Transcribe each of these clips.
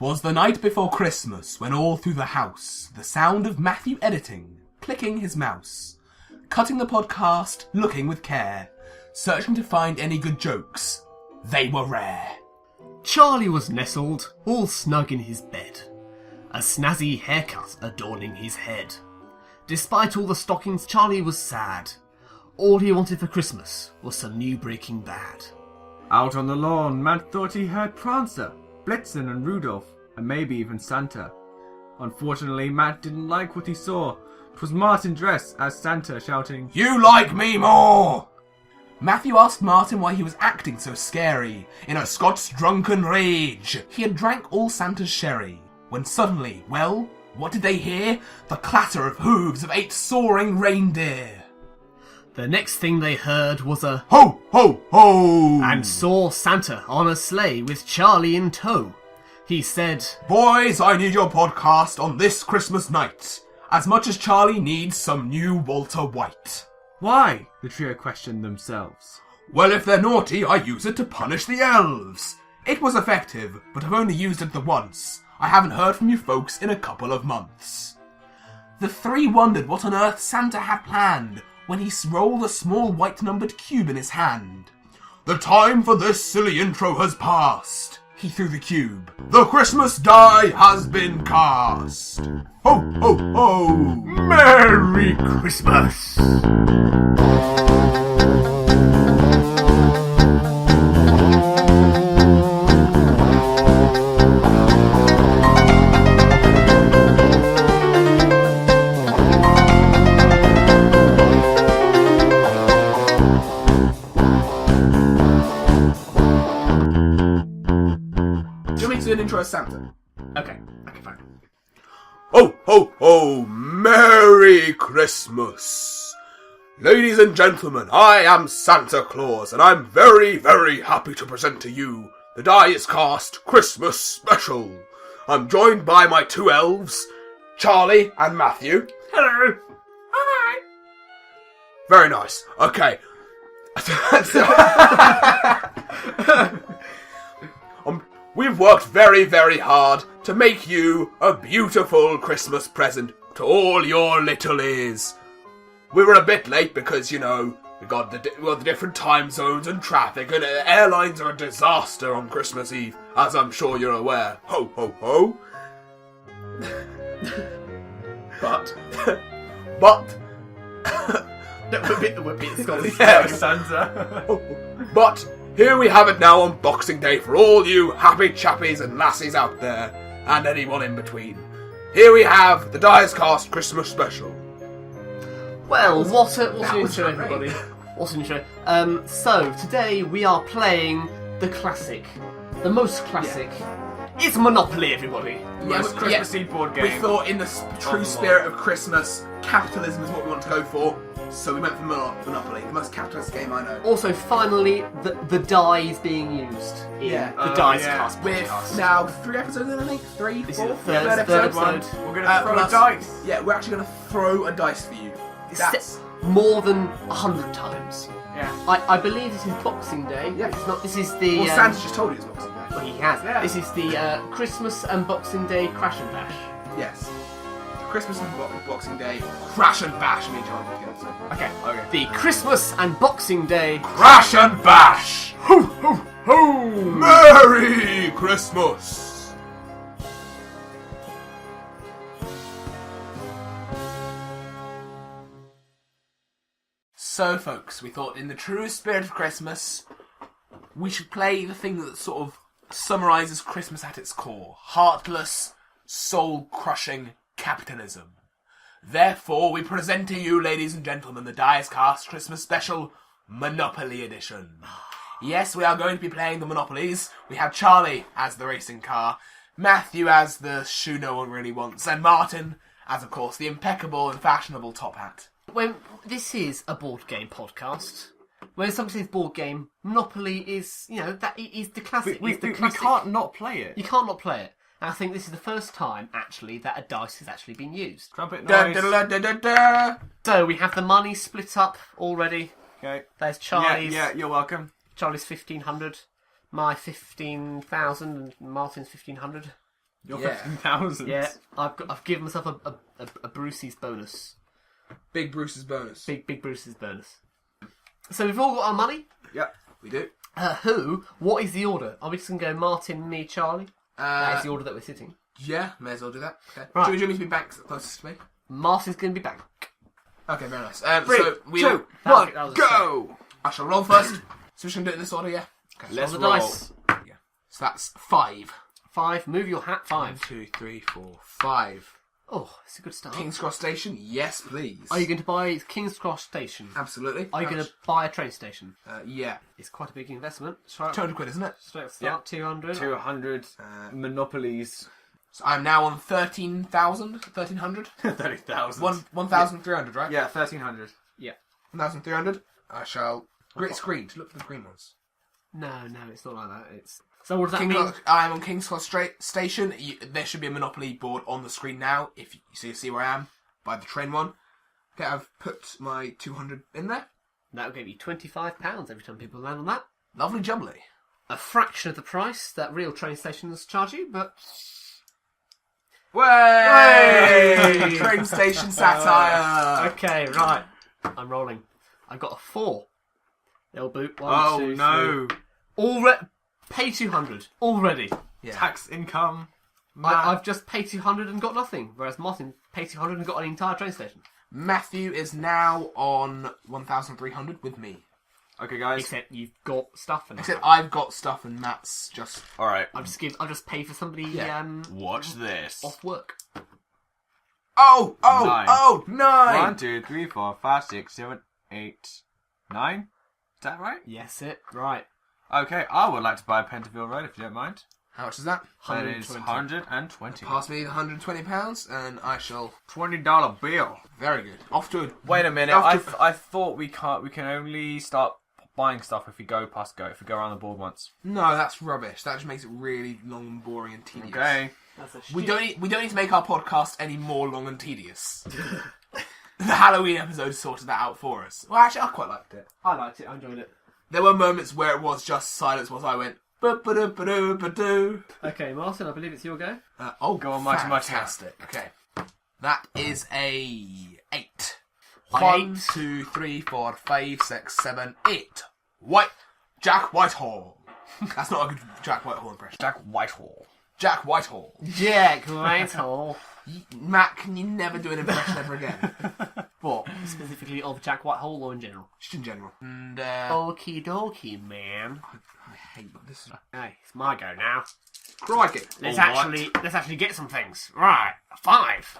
'Twas the night before Christmas, when all through the house the sound of Matthew editing, clicking his mouse, cutting the podcast, looking with care, searching to find any good jokes. They were rare. Charlie was nestled, all snug in his bed, a snazzy haircut adorning his head. Despite all the stockings, Charlie was sad. All he wanted for Christmas was some new Breaking Bad. Out on the lawn, Matt thought he heard Prancer, Blitzen and Rudolph, and maybe even Santa. Unfortunately, Matt didn't like what he saw. 'Twas Martin dressed as Santa, shouting, "You like me more!" Matthew asked Martin why he was acting so scary. In a Scots drunken rage, he had drank all Santa's sherry, when suddenly, well, what did they hear? The clatter of hooves of 8 soaring reindeer. The next thing they heard was a "Ho, ho, ho!" and saw Santa on a sleigh with Charlie in tow. He said, "Boys, I need your podcast on this Christmas night, as much as Charlie needs some new Walter White." "Why?" the trio questioned themselves. "Well, if they're naughty, I use it to punish the elves. It was effective, but I've only used it the once. I haven't heard from you folks in a couple of months." The 3 wondered what on earth Santa had planned when he rolled a small white numbered cube in his hand. "The time for this silly intro has passed." He threw the cube. "The Christmas die has been cast. Ho, ho, ho! "Merry Christmas!" An intro as Santa. Okay, fine. Ho, ho, ho! Merry Christmas! Ladies and gentlemen, I am Santa Claus, and I'm very, very happy to present to you the Die is Cast Christmas Special. I'm joined by my 2 elves, Charlie and Matthew. Hello! Hi! Very nice. Okay. We've worked very, very hard to make you a beautiful Christmas present to all your littlies. We were a bit late because, we got the different time zones and traffic, and airlines are a disaster on Christmas Eve, as I'm sure you're aware. Ho, ho, ho. But... We're being Scottish. Yeah. Santa. But... here we have it now on Boxing Day for all you happy chappies and lassies out there, and anyone in between. Here we have the Dyer's Cast Christmas Special. Well, what an intro, everybody. What an intro. So, today we are playing the classic. The most classic. It's Monopoly, everybody. Most Christmassy board game. We thought in the true spirit of Christmas, capitalism is what we want to go for, so we went for Monopoly, the most capitalist game I know. Also, finally, the die is being used in the Die's Cast We're podcast. now 3 episodes in, I think? 3, This 4? is the third one. We're going to throw dice. Yeah, we're actually going to throw a dice for you. That's... more than 100 times. Yeah. I believe this is Boxing Day. Yeah. It's not. This is the. Well, Santa's just told you it's Boxing Day. Well, he has. Yeah. This is the Christmas and Boxing Day Crash and Bash. Yes. Christmas and Boxing Day, Crash and Bash me, John. Okay. The Christmas and Boxing Day Crash and Bash! Ho ho ho! Merry Christmas! So, folks, we thought in the true spirit of Christmas, we should play the thing that sort of summarises Christmas at its core. Heartless, soul-crushing capitalism. Therefore, we present to you, ladies and gentlemen, the Dyer's Cast Christmas Special Monopoly Edition. Yes, we are going to be playing the Monopolies. We have Charlie as the racing car, Matthew as the shoe no one really wants, and Martin as, of course, the impeccable and fashionable top hat. When this is a board game podcast, when somebody says board game, Monopoly is, that is the classic. We classic. can't not play it. You can't not play it. And I think this is the first time, actually, that a dice has actually been used. Trumpet Da, noise. da, da, da, da, da. So we have the money split up already. Okay. There's Charlie's. Yeah, you're welcome. Charlie's 1,500, my 15,000, and Martin's 1,500. You're Yeah. 15,000. Yeah, I've given myself a Brucey's bonus. Big Bruce's bonus. Big Bruce's bonus. So we've all got our money. Yep. We do. What is the order? Are we just going to go Martin, me, Charlie? That is the order that we're sitting. Yeah, may as well do that. Okay. Right. Do you want me to be back closest to me? Martin's going to be back. Okay, very nice. 3, so we 2, That was 1, a go! I shall roll first. So we should do it in this order, yeah? Okay. Let's Roll the roll. dice. Yeah. So that's 5. 5. Move your hat. 1, 5. 2, 3, 4, 5. Oh, it's a good start. King's Cross Station? Yes, please. Are you going to buy King's Cross Station? Absolutely. Are you going to buy a train station? Yeah. It's quite a big investment. Straight 200 quid, isn't it? start, Yep. 200. 200 monopolies. So I'm now on 13,000? 1,300? 30,000. 1,300, right? Yeah, 1,300. Yeah. 1,300. I shall... Great screen. To look for the green ones. No, it's not like that. It's so. What does that mean? I'm on King's Cross Station. There should be a Monopoly board on the screen now. If you see where I am, by the train one. Okay, I've put my 200 in there. That will give you £25 every time people land on that. Lovely jubbly. A fraction of the price that real train stations charge you, but Way! Train station satire. okay, right. I'm rolling. I've got a 4. They'll boot 1, Oh 2, no! 3. Already pay 200 already. Yeah. Tax income. I've just paid 200 and got nothing, whereas Martin paid 200 and got an entire train station. Matthew is now on 1,300 with me. Okay, guys. Except you've got stuff and Except I've got stuff and Matt's just... Alright. I'll just pay for somebody Yeah. Watch this. off work. Oh! 9. 9! 1, 2, 3, 4, 5, 6, 7, 8, 9. Is that right? Yes, it right. Okay, I would like to buy a Pentonville Road if you don't mind. How much is that? That is 120. 120. Pass me the £120 and I shall... $20 bill. Very good. Off to it. Wait a minute. After- I thought we can only start buying stuff if we go if we go around the board once. No, that's rubbish. That just makes it really long and boring and tedious. Okay. That's a We don't need to make our podcast any more long and tedious. The Halloween episode sorted that out for us. Well, actually, I quite liked it. I liked it. I enjoyed it. There were moments where it was just silence whilst I went... Ba-ba-da-ba-da-ba-do. Okay, Martin, I believe it's your go. Go on, Marty, Marty. fantastic. Okay. That is a 8. An 1, 8. 2, 3, 4, 5, 6, 7, 8. Jack Whitehall. That's not a good Jack Whitehall impression. Jack Whitehall. Jack Whitehall. Jack Whitehall. Matt, can you never do an impression ever again? What? Specifically of Jack Whitehall or in general? Just in general. And, Okie dokie, man. I hate this. Hey, it's my go now. Crikey. Let's Alright. actually get some things. Right, 5.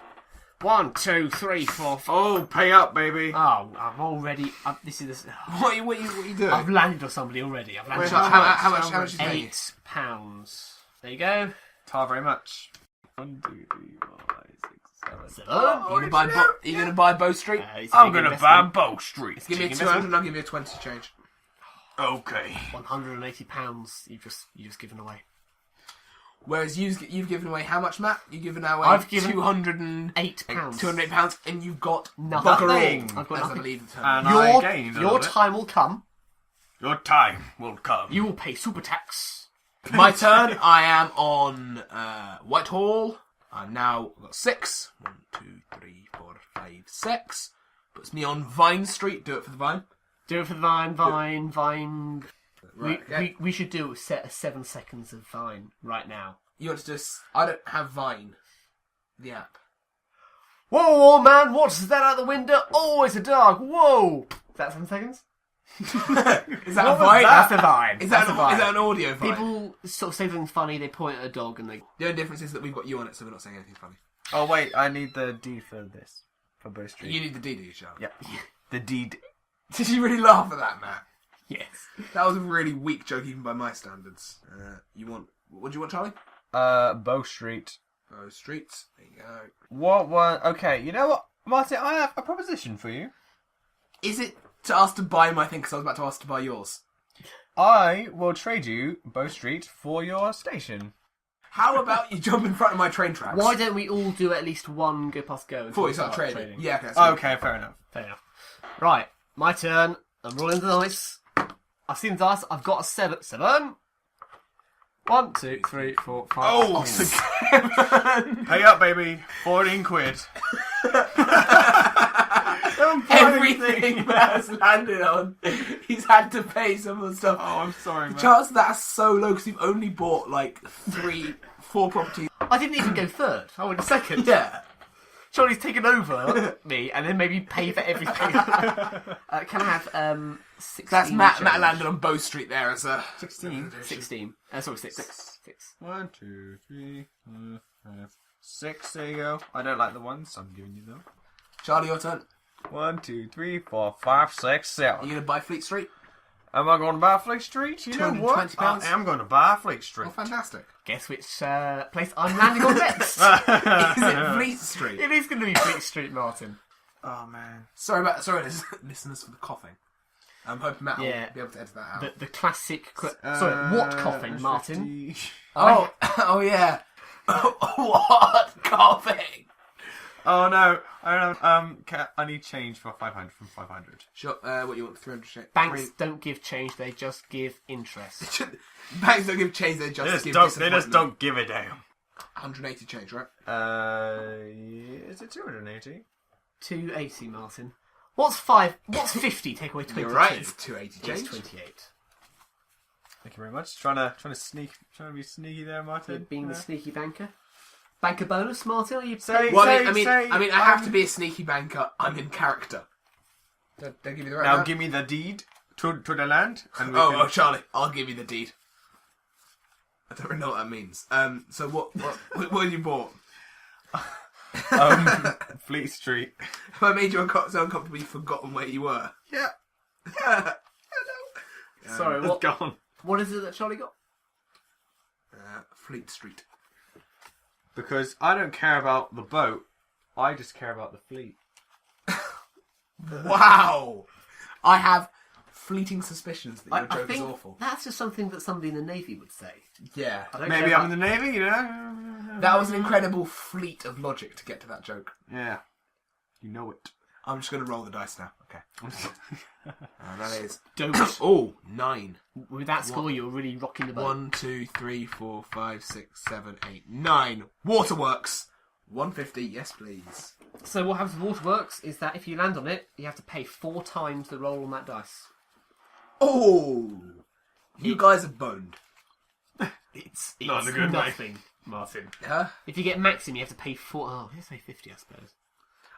1, 2, 3, 4, 5. Oh, pay up, baby. Oh, I've already. This is. What are you doing? I've landed on somebody already. I've landed Wait, on how much is paying? £8. There you go. Tar very much. 1, 2, 3, 4, 5, 6, 7. 7. You gonna buy Bow Street? It's a I'm big gonna buy investment. Bow Street. Give me Big 200 and I'll give you a 20 change. Okay. £180 you've just given away. Whereas you've given away how much, Matt? You've given away I've given £208, £8. and you've got Nothing. bugger all. I've got as I nothing. believe the term. And I gained a Your little bit. time will come. Your time will come. You will pay super tax. My turn. I am on Whitehall. I've now got 6. 1, 2, 3, 4, 5, 6. Puts me on Vine Street. Do it for the Vine. Do it for the Vine. Right. Okay. We should do a set of 7 seconds of Vine right now. You want to just... I don't have Vine. The app. Whoa, man, what's that out the window? Oh, it's a dog. Whoa. Is that 7 seconds? Is that What a was Vine? that? That's a Vine. Is That's that, a Vine. is that an audio Vine? People sort of say something funny, they point at a dog and they... The only difference is that we've got you on it, so we're not saying anything funny. Oh, wait. I need the D for this. For Bow Street. You need the D, do you, Charlie? Yep. The D. Did you really laugh at that, Matt? Yes. That was a really weak joke, even by my standards. You want... What do you want, Charlie? Bow Street. Oh, streets. There you go. What one? Okay, you know what? Martin, I have a proposition for you. Is it to ask to buy my thing, because I was about to ask to buy yours? I will trade you Bow Street for your station. How about you jump in front of my train tracks? Why don't we all do at least one go past go Before until you start trading. trading? Yeah, okay. That's good. Okay, fair enough. Fair enough. Right, my turn. I'm rolling the dice. I've seen the dice. I've got a 7. 7. 1, 2, 3, 4, 5. Oh, six. Pay up, baby. 14 quid. Everything Matt's landed on, he's had to pay some of the stuff. Oh, I'm sorry, The man. chance of that's so low because you've only bought like 4 properties. I didn't even go third. I went second. Yeah. Charlie's taken over me and then maybe pay for everything. Can I have 16? That's Matt change? landed on Bow Street there as a 16. 16. Sorry, 6. 6. 1, 2, 3, 4, 5, 6. There you go. I don't like the ones. I'm giving you them. Charlie, your turn. 1, 2, 3, 4, 5, 6, 7. Are you going to buy Fleet Street? Am I going to buy Fleet Street? You know what? £220. I am going to buy Fleet Street. Oh, fantastic. Guess which place I'm landing on next? Is it Fleet Street? It is going to be Fleet Street, Martin. Oh, man. Sorry, listeners for the coughing. I'm hoping Matt will be able to edit that out. The classic... sorry, what coughing, Martin? Oh yeah. What coughing? Oh, no. I need change for 500 from 500. Sure. What you want? 300 shit. Banks don't give change, they just give interest. Banks don't give change. They just give. They just don't give a damn. 180 change, right? Is it 280? 280, Martin. What's 50? Take away 22. You're right. It's 280 It's change. 28. Thank you very much. Trying to be sneaky there, Martin. Being the sneaky banker. Banker bonus, Martin? Are you Well, I have to be a sneaky banker. I'm in character. Don't give me the right. Now now. give me the deed to the land. And Oh, Charlie, I'll give you the deed. I don't really know what that means. So what have you bought? Fleet Street. If I made you so uncomfortable, you've forgotten where you were. Yeah. Sorry, It's gone. what is it that Charlie got? Fleet Street. Because I don't care about the boat. I just care about the fleet. Wow! I have fleeting suspicions that your I joke is think awful. that's just something that somebody in the Navy would say. Yeah. I don't Maybe care I'm in the Navy, you know? That was an incredible fleet of logic to get to that joke. Yeah. You know it. I'm just going to roll the dice now. Okay. That is... Don't. Oh, 9. With that score, you're really rocking the boat. 1, 2, 3, 4, 5, 6, 7, 8, 9. Waterworks. 150, yes please. So what happens with Waterworks is that if you land on it, you have to pay 4 times the roll on that dice. Oh! You guys are boned. It's Not in a good way. nothing, Martin. Huh? If you get maximum, you have to pay 4... Oh, let's say 50, I suppose.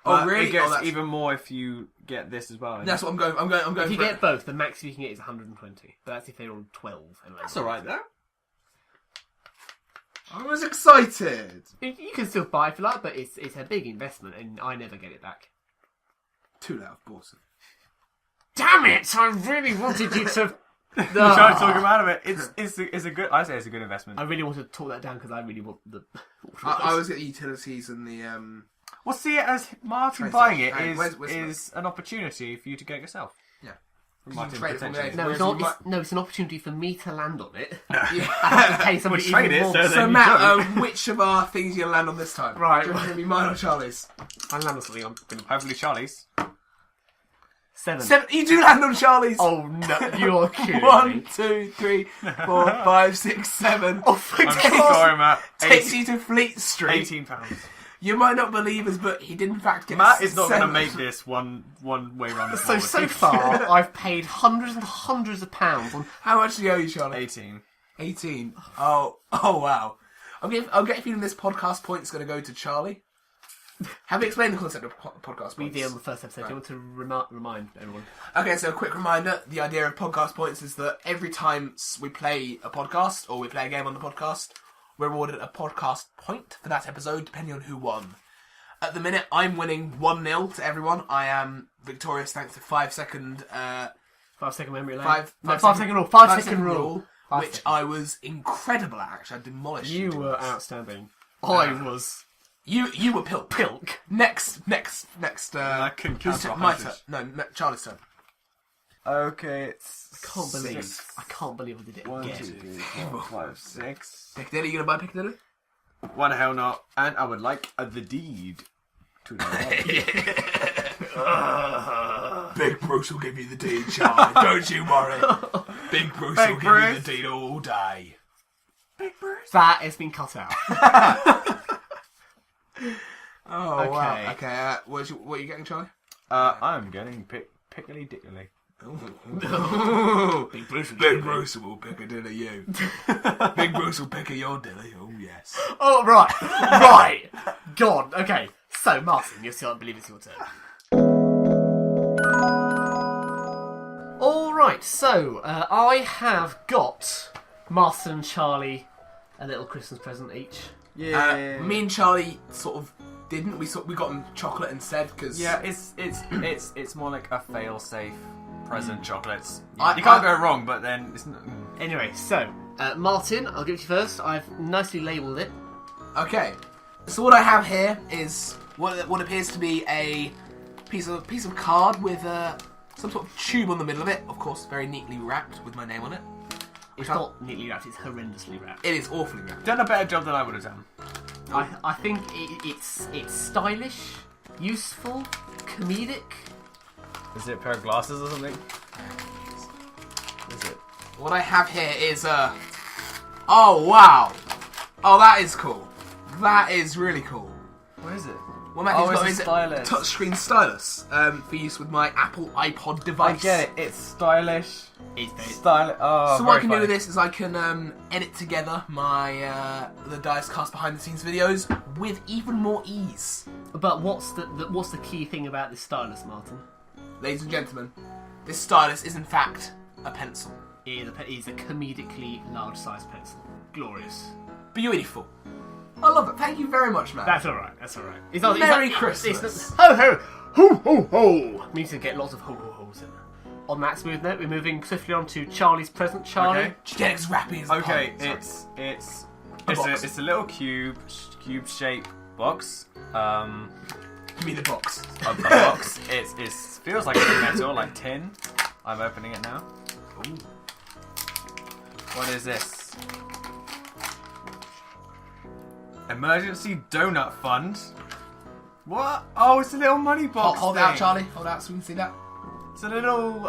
Oh, really? It gets that's... even more if you get this as well. That's what I'm going. I'm going. If you for get it. both, the maximum you can get is 120. But that's if they're on 12. And That's alright, though. I was excited. You can still buy it for that, but it's a big investment, and I never get it back. Too loud, Borson. Damn it! I really wanted you to... I'm trying to talk him out of it. It's a good. I say it's a good investment. I really wanted to talk that down because I really want the... I always get the utilities and the Well, see it as Martin Trade buying stuff. it Hey, is where's an opportunity for you to get yourself. Yeah. Martin, trade it for potentially. me. No, Whereas it's not. you It's, no, it's an opportunity for me to land on it. yeah. I have to pay somebody We trade even it, more. so So then you Matt, don't. which of our things are you gonna land on this time? Right. Do you want to be mine or Charlie's? I land on something. I'm going to... Hopefully Charlie's. 7. You do land on Charlie's. Oh no, you're kidding 1, me. 2, 3, 4, 5, 6, 7. Oh, for I'm God's sorry, Matt. Takes you to Fleet Street. £18. You might not believe us, but he did in fact get. Matt is not going to 7. make this one way round the So far, I've paid hundreds and hundreds of pounds on... How much do you owe you, Charlie? 18. 18. Oh wow. I'm getting a feeling this podcast point is going to go to Charlie. Have you explained the concept of podcast points? We did on the first episode. Right. I want to remind everyone. Okay, so a quick reminder. The idea of podcast points is that every time we play a podcast or we play a game on the podcast, we're awarded a podcast point for that episode, depending on who won. At the minute, I'm winning 1-0 to everyone. I am victorious thanks to 5 second... 5 second memory lane. 5 second rule. 5 second rule. Which I was incredible at, actually. I demolished You doing were this. outstanding. I was... You were pilk. Pilk. Next. I couldn't count whose to turn? My 100. turn. No, Charlie's turn. Okay, it's... I can't believe I did it 1, 2, again. 3, 4, 5, 6. Piccadilly, you gonna buy Piccadilly? One hell not. And I would like the deed to the Big Bruce will give you the deed, Charlie. Don't you worry. Big Bruce will give you the deed all day. Big Bruce. That has been cut out. Oh, Okay. wow. Okay, what are you getting, Charlie? I'm getting pickly dickly. Big Bruce. Will pick a dilly you. Big Bruce will pick a your dilly. Oh, yes. Oh, right. Right. God. Okay. So, Martin, I believe it's your turn. All right. So, I have got Martin and Charlie a little Christmas present each. Yeah. Me and Charlie sort of didn't. We got them chocolate instead because Yeah, it's more like a fail-safe present chocolates. I- You can't I- go wrong, but then it's not... Anyway, so Martin, I'll give it to you first. I've nicely labelled it. Okay, so what I have here is what appears to be a piece of card with some sort of tube on the middle of it. Of course, very neatly wrapped with my name on it. It's not neatly wrapped; it's horrendously wrapped. It is awfully wrapped. Done a better job than I would have done. I think it's stylish, useful, comedic. Is it a pair of glasses or something? Is it? What I have here is oh wow, oh that is cool. That is really cool. What is it? What Matthew's got it's is a stylus. touchscreen stylus for use with my Apple iPod I device. get it. It's stylish. It's very Stylish. Oh, So what I can do with this is I can edit together my the Dice Cast behind the scenes videos with even more ease. But what's the key thing about this stylus, Martin? Ladies and gentlemen, this stylus is in fact a pencil. It is a comedically large-sized pencil. Glorious. Beautiful. I love it. Thank you very much, man. That's all right. It's Merry not, Christmas. It's not, ho ho ho ho. We need to get lots of ho ho ho's in. On that smooth note, we're moving swiftly on to Charlie's present. Charlie. Okay. Just get as rappy as Okay, possible. it's box. a little cube shaped box. Give me the box. A box. It feels like it's metal, like tin. I'm opening it now. Ooh. What is this? Emergency donut fund. What? Oh, it's a little money box. Hold thing. out, Charlie. Hold out so we can see that. It's a little.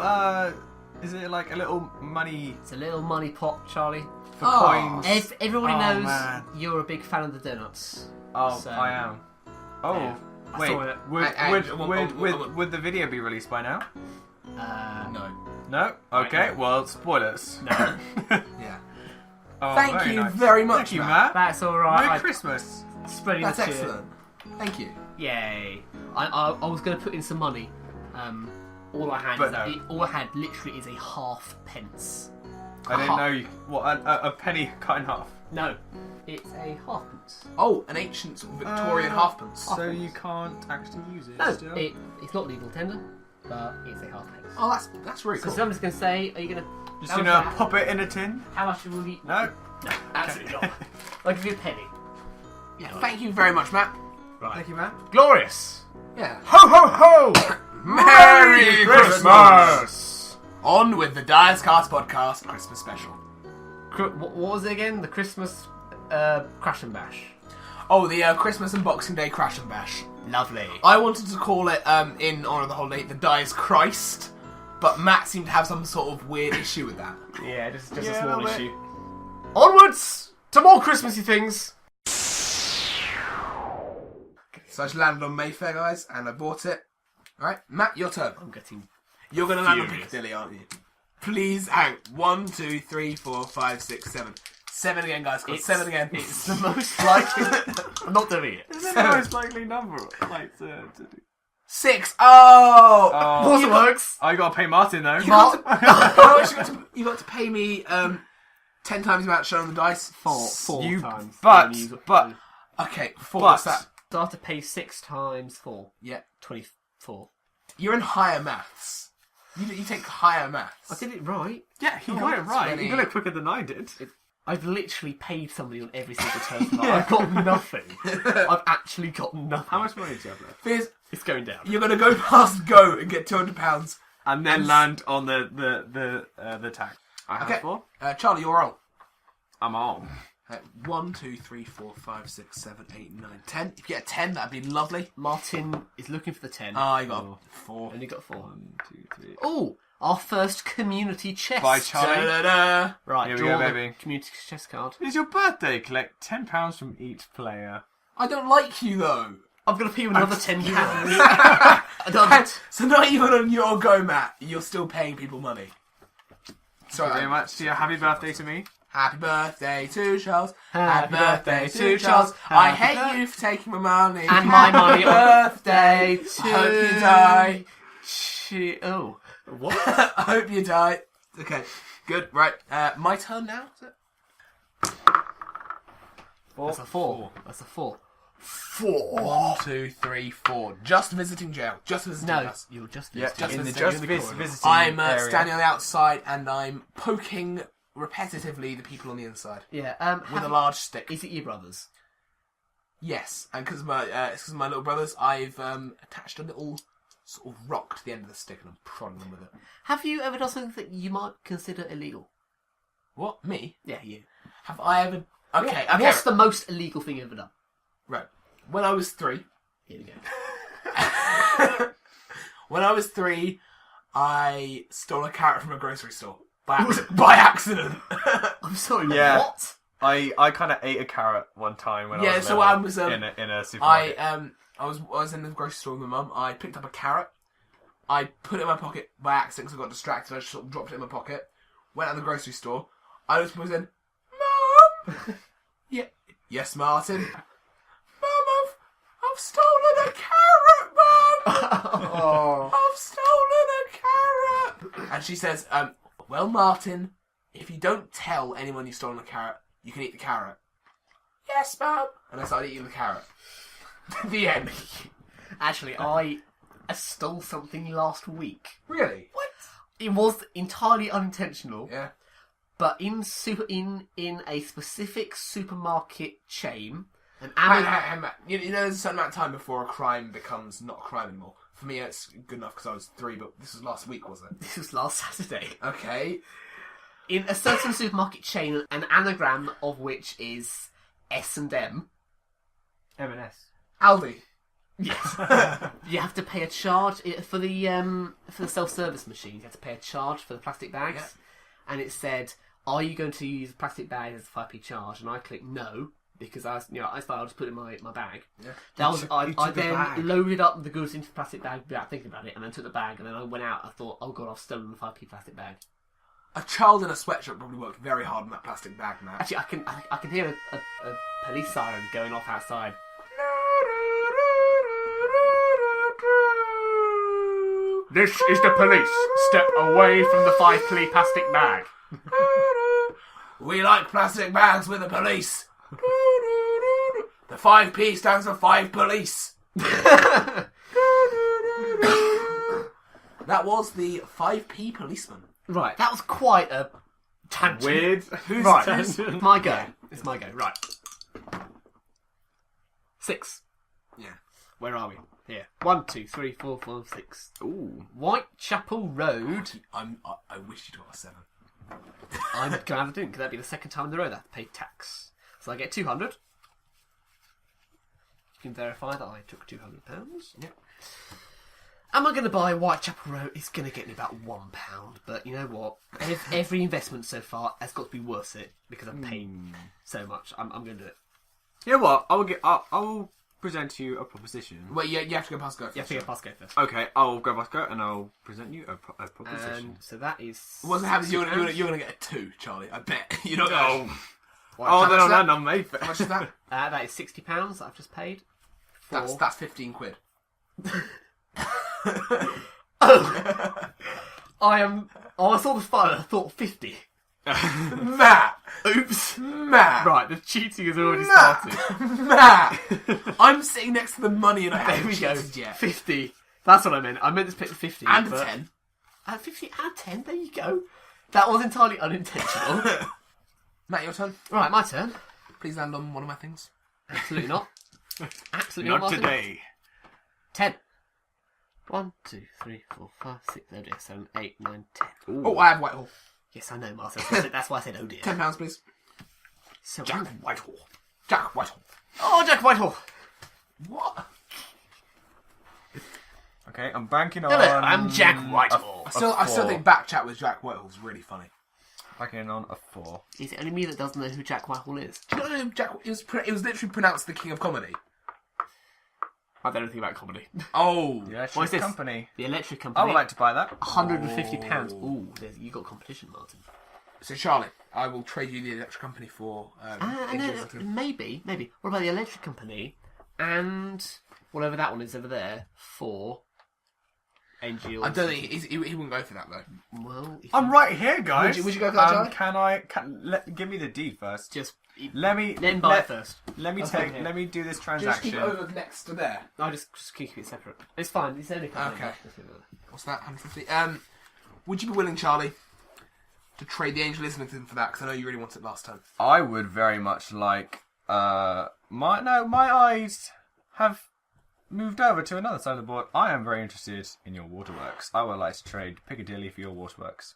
Is it like a little money It's a little money pot, Charlie. for Oh. coins? Everybody Oh, knows man. you're a big fan of the donuts. Oh, So- I am. Oh, Yeah. I wait. saw it. Would the video be released by now? No. No. Okay. no. Well, spoilers. No, Yeah. Oh, Thank very you nice. very much, Thank you, Matt. Matt. that's all right. Merry I- Christmas. Spreading That's the cheer. excellent. Thank you. Yay! I was going to put in some money. All I had, But no. all I had literally is a half pence. I didn't know you. What a penny cut in half. No, it's a half pence. Oh, an ancient sort of Victorian halfpence. So you can't actually use it. No, still? it's not legal tender, but it's a half pence. Oh, that's really So cool. I'm just going to say, are you going to? Just pop it in a tin. How much will you? No. No, absolutely not. I'll give you a penny. Yeah, thank you very much, Matt. Right. Thank you, Matt. Glorious. Yeah. Ho ho ho! Merry Christmas! On with the Dice Cast podcast Christmas special. What was it again? The Christmas crash and bash. Oh, the Christmas and Boxing Day Crash and Bash. Lovely. I wanted to call it, in honour of the holiday, the Dice Christ, but Matt seemed to have some sort of weird issue with that. Yeah, just Yeah, a a small little bit. issue. Onwards to more Christmassy things. So I just landed on Mayfair, guys, and I bought it. Alright, Matt, your turn. I'm getting. You're going to land on Furious. Piccadilly, aren't you? Please, hang. 1, 2, 3, 4, 5, 6, 7. 7 again, guys. Got 7 again. It's the most likely. I'm not doing it. Is it the most likely number? Like to do? 6. Oh! Oh, Also works. I gotta pay Martin though. You got to, you got to pay me 10 times the amount shown on the dice. Four You- times. but- And you- but- Okay, 4. But- What's that? So I have to pay 6 times 4. Yeah. 24. You're in higher maths. You take higher maths. I did it right. Yeah, he Oh, got it that's right. funny. He got it quicker than I did. I've literally paid somebody on every single turn for that. I've got nothing. I've actually got nothing. How much money do you have left? Fizz, It's going down. you're going to go past go and get £200. And then land on the tax. I have Okay. 4. Charlie, you're on. I'm on. 1, 2, 3, 4, 5, 6, 7, 8, 9, 10. If you get a 10, that'd be lovely. Martin is looking for the 10. Ah, you got 4. and you got 4. 1, 2, 3. Oh, Our first community chest. By Charlie. Da-da-da. Right, Here we draw go, the baby. community chest card. It's your birthday. Collect £10 from each player. I don't like you though. I'm going to pay you another £10. So not even on your go, Matt, you're still paying people money. Thank you very much. Yeah, happy birthday to me. Happy birthday to Charles. Happy birthday birthday to to Charles. Charles. I Happy hate you for taking my money. And my money. Birthday to I hope you die. Oh. What? I hope you die. Okay, good. Right, my turn now. Is it? That's a 4. That's a 4. 4. 1, 2, 3, 4. Just visiting jail. Just visiting No, us. you're just Yeah, visiting. in the visiting, just in the visiting I'm area. standing on the outside and I'm poking repetitively the people on the inside Yeah. with a large stick. Is it your brothers? Yes, and because it's because my little brothers, I've attached a little sort of rock to the end of the stick and I'm prodding them with it. Have you ever done something that you might consider illegal? What? Me? Yeah, you. Have I ever? Okay. What's the most illegal thing you've ever done? Right. When I was 3. Here we go. When I was 3, I stole a carrot from a grocery store by accident. I'm sorry. Yeah. What? I kind of ate a carrot one time when I was so little I was in a supermarket. I was in the grocery store with my mum. I picked up a carrot. I put it in my pocket by accident because I got distracted. I just sort of dropped it in my pocket. Went out of the grocery store. I just was in, Mum. Yeah. Yes, Martin. Mum, I've stolen a carrot, Mum. I've stolen a carrot. And she says, well, Martin, if you don't tell anyone you've stolen a carrot, you can eat the carrot. Yes, Mum. And I started eating the carrot. The end. Actually, I stole something last week. Really? What? It was entirely unintentional. Yeah. But in a specific supermarket chain, an Hang Amazon. on. You know, there's a certain amount of time before a crime becomes not a crime anymore. For me, it's good enough because I was 3, but this was last week, was it? This was last Saturday. Okay. In a certain supermarket chain, an anagram of which is S&M. M&S. Aldi. Yes. You have to pay a charge for the self-service machines. You have to pay a charge for the plastic bags. Yeah. And it said, "Are you going to use plastic bags as a 5p charge?" And I clicked no because I thought I'll just put it in my bag. Yeah. I took the then bag. loaded up the goods into the plastic bag without thinking about it, and then took the bag. And then I went out. I thought, "Oh god, I've stolen the 5p plastic bag." A child in a sweatshop probably worked very hard on that plastic bag, man. Actually, I can hear a police siren going off outside. This is the police. Step away from the 5p plastic bag. We like plastic bags with the police. The 5p stands for 5 police. That was the 5p policeman. Right, that was quite a tangent. Weird. Right, my go. It's my go. Right. 6. Yeah. Where are we? Here. 1, 2, 3, 4, 5, 6. Ooh. Whitechapel Road. I wish you got a 7. I'm glad I didn't, because that'd be the second time in the row that I have to pay tax. So I get 200. You can verify that I took £200. Yep. Am I going to buy Whitechapel Road? It's going to get me about £1, but you know what? Every investment so far has got to be worth it because I've paid so much. I'm going to do it. You know what? I will present to you a proposition. Wait, you have to go past go first. Yeah, figure pass go first. Okay, I'll go back and I'll present you a proposition. And so that is. What's going to happen is you're going to get a 2, Charlie. I bet. You're not going to... Then much on that, I'm made for How much is that? That is £60 that I've just paid. That's 15 quid. I saw the file and I thought 50. Matt! Oops. Matt! Right, the cheating has already started. Matt! I'm sitting next to the money and I There haven't we go. cheated yet. 50. That's what I meant. I meant to pick 50. And a but- 10. 50 and 10, there you go. That was entirely unintentional. Matt, your turn. Right, my turn. Please land on one of my things. Absolutely not. Absolutely Not Martin. today. 10. 1, 2, 3, 4, 5, 6, 7, 8, 9, 10. Ooh. Oh, I have Whitehall. Yes, I know, Martin. That's why I said, oh dear. £10, please. So Jack Whitehall. Jack Whitehall. Oh, Jack Whitehall. What? Okay, I'm banking on... Hello, I'm Jack Whitehall. I still think Backchat with Jack Whitehall's really funny. Banking on a 4. Is it only me that doesn't know who Jack Whitehall is? Do you not know who Jack? It was literally pronounced the king of comedy. I don't know anything about comedy. Oh, The Electric What is this? Company. The Electric Company. I would like to buy that. £150. Ooh, you got competition, Martin. so Charlie, I will trade you the electric company for. No, maybe. What about the Electric Company and whatever that one is over there for Angel? I don't think he wouldn't go for that though. Well, if I'm you right here, guys. Would you go for that, Charlie? Give me the D first. just Let me buy it first. Let me Okay, take. yeah. Let me do this Just transaction. keep it over next to there. I'll just keep it separate. It's fine. It's only a couple Okay. of What's that? 150. Would you be willing, Charlie, to trade the Angel Islington for that? Because I know you really wanted it last time. I would very much like. My eyes have moved over to another side of the board. I am very interested in your waterworks. I would like to trade Piccadilly for your waterworks.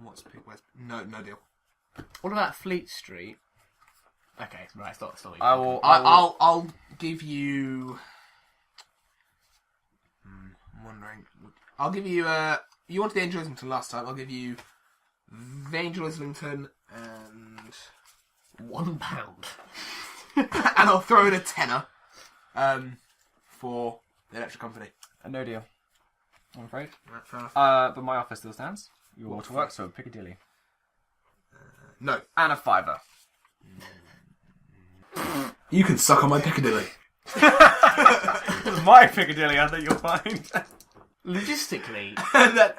What's no deal. What about Fleet Street? Okay, right. It's not. I'll give you. I'm wondering. I'll give you. You wanted the Angel Islington last time. I'll give you the Angel Islington and £1. and I'll throw in a tenner. For the Electric Company. No deal. I'm afraid. Right, fair enough. But my offer still stands. Your waterworks for Piccadilly. No. And a £5. You can suck on my Piccadilly. My Piccadilly, I think you'll find. Logistically.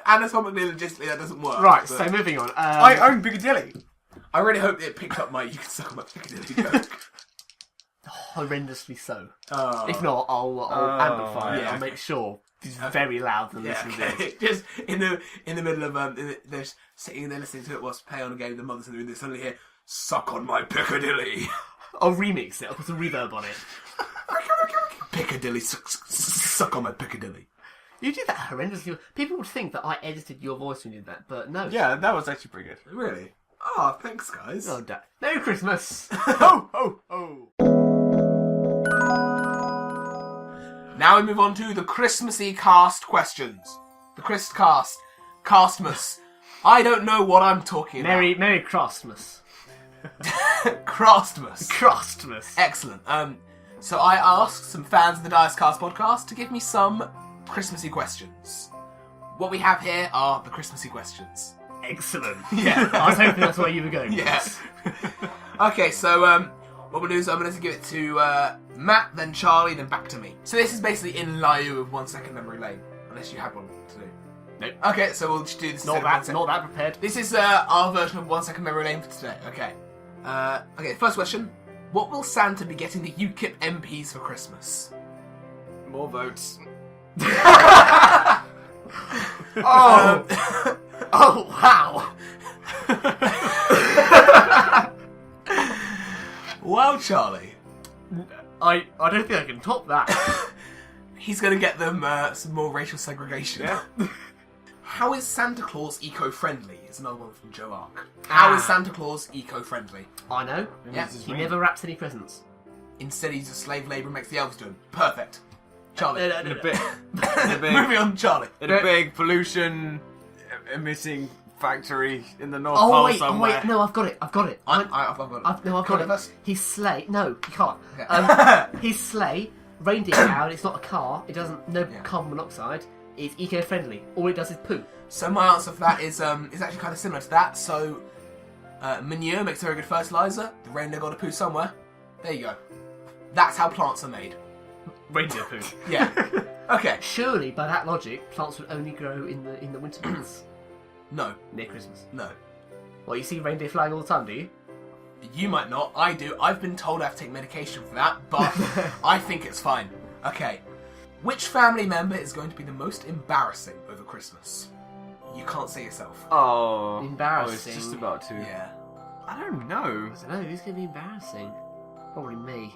Anatomically, logistically, that doesn't work. Right, but so moving on. I own Piccadilly. I really hope it picked up my you can suck on my Piccadilly joke. Horrendously so. Oh. If not, I'll amplify it. yeah, I'll make sure it's very loud and Yeah, listen to okay. it. Just in the middle of they're sitting there listening to it whilst playing on a game. The mother's in the room. They suddenly hear "Suck on my Piccadilly." I'll remix it. I'll put some reverb on it. Piccadilly, suck on my Piccadilly. You did that horrendously. People would think that I edited your voice when you did that, but no. Yeah, that was actually pretty good. Really? Oh, thanks, guys. Oh, Merry Christmas! Ho, ho, ho! Now we move on to the Christmassy cast questions. The Castmas. I don't know what I'm talking about. Merry Christmas. Crastmas. Christmas. Excellent. So I asked some fans of the Dice Cast podcast to give me some Christmassy questions. What we have here are the Christmassy questions. Excellent. Yeah. I was hoping that's where you were going. Yeah. Okay, so what we'll do is I'm going to give it to Matt, then Charlie, then back to me. So this is basically in lieu of 1 Second Memory Lane, unless you had one to do. Nope. Okay, so we'll just do this. Not that prepared. This is our version of 1 Second Memory Lane for today. Okay. Okay, first question. What will Santa be getting the UKIP MPs for Christmas? More votes. Oh! Oh, wow! Wow, Charlie. I don't think I can top that. He's going to get them some more racial segregation. Yeah. How is Santa Claus eco-friendly? Is another one from Joe Ark. How is Santa Claus eco-friendly? I know. Yeah. He never wraps any presents. Instead, he's a slave labour and makes the elves do them. Perfect. Charlie. In a big, Moving on, Charlie. in a big pollution emitting factory in the North Oh Pole wait, somewhere. no, I've got it. I've got it. I've got Coronavirus? it. His sleigh. No, you can't. Okay. His sleigh, reindeer powered. It's not a car. It doesn't. No Yeah. carbon monoxide. It's eco-friendly. All it does is poo. So my answer for that is actually kind of similar to that. So manure makes very good fertiliser. The reindeer got to poo somewhere. There you go. That's how plants are made. Reindeer poo. Yeah. Okay. Surely, by that logic, plants would only grow in the winter months No. near Christmas. No. Well, you see reindeer flying all the time, do you? You might not. I do. I've been told I have to take medication for that, but I think it's fine. Okay. Which family member is going to be the most embarrassing over Christmas? You can't say yourself. Oh, Embarrassing. I was just about to. Yeah. I don't know. I don't know. Who's going to be embarrassing? Probably me.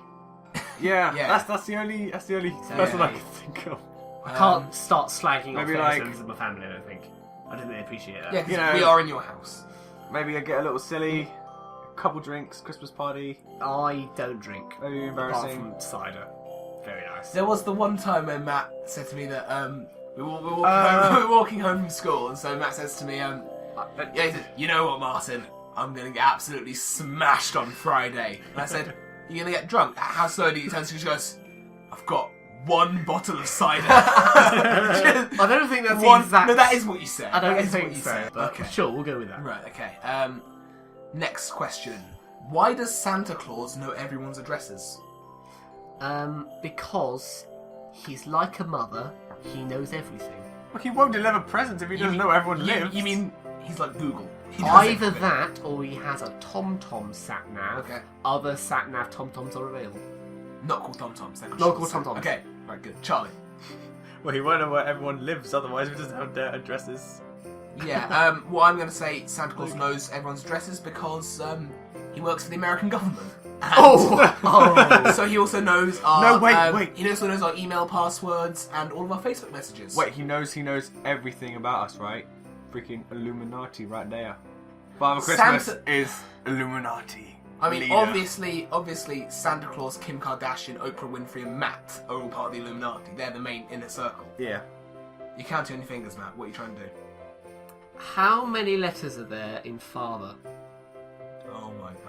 Yeah, Yeah. that's the only person yeah. I can think of. I can't start slagging off maybe the like- members of my family, I don't think. I don't really appreciate that. Yeah, because You know- we are in your house. Maybe I get a little silly, a couple drinks, Christmas party. I don't drink. Maybe Apart embarrassing. from cider. Very nice. There was the one time when Matt said to me that we were walking home from school, and so Matt says to me, yeah, he said, "You know what, Martin? I'm going to get absolutely smashed on Friday." And I said, "You're going to get drunk? How so do you tell?" She goes, "I've got one bottle of cider." I don't think that's one. exact. No, that is what you said. I don't That is think what you so. said. But Okay. sure, we'll go with that. Right. Okay. Next question. Why does Santa Claus know everyone's addresses? Because he's like a mother. He knows everything. Well, he won't deliver presents if he doesn't know where everyone lives. You mean he's like Google? He knows Either everything. that, or he has a TomTom sat-nav. Okay. Other sat-nav TomToms are available. Not called TomToms. They're Not called TomToms. Okay. Right. Good. Charlie. Well, he won't know where everyone lives, otherwise he doesn't have their addresses. Yeah. Well, I'm going to say Santa Claus knows everyone's addresses because he works for the American government. And Oh! so he also knows our. No, wait. He also knows our email passwords and all of our Facebook messages. Wait, he knows everything about us, right? Freaking Illuminati right there. Father Christmas Santa- is Illuminati. I mean, leader. obviously, Santa Claus, Kim Kardashian, Oprah Winfrey, and Matt are all part of the Illuminati. They're the main inner circle. Yeah. You can't do any fingers, Matt. What are you trying to do? How many letters are there in father?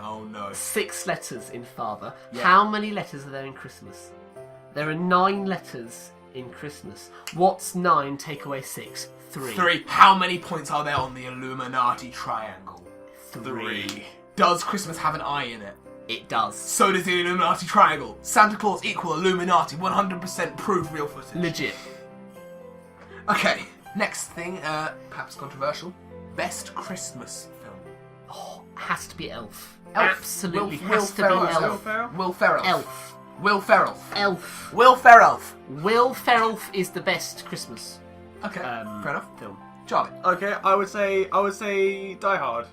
Oh no. 6 letters in father. Yeah. How many letters are there in Christmas? There are 9 letters in Christmas. What's 9 take away 6? 3. 3. How many points are there on the Illuminati triangle? 3. Does Christmas have an I in it? It does. So does the Illuminati triangle. Santa Claus equal Illuminati. 100% proof real footage. Legit. Okay, next thing, perhaps controversial. Best Christmas film. Oh, has to be Elf. Elf. Absolutely Will has to be Ferrell. Elf. Will Ferrell. Elf. Will Ferrell. Elf. Will Ferrell. Will Ferrell is the best Christmas Okay, fair enough. film. Charlie. Okay, I would say Die Hard.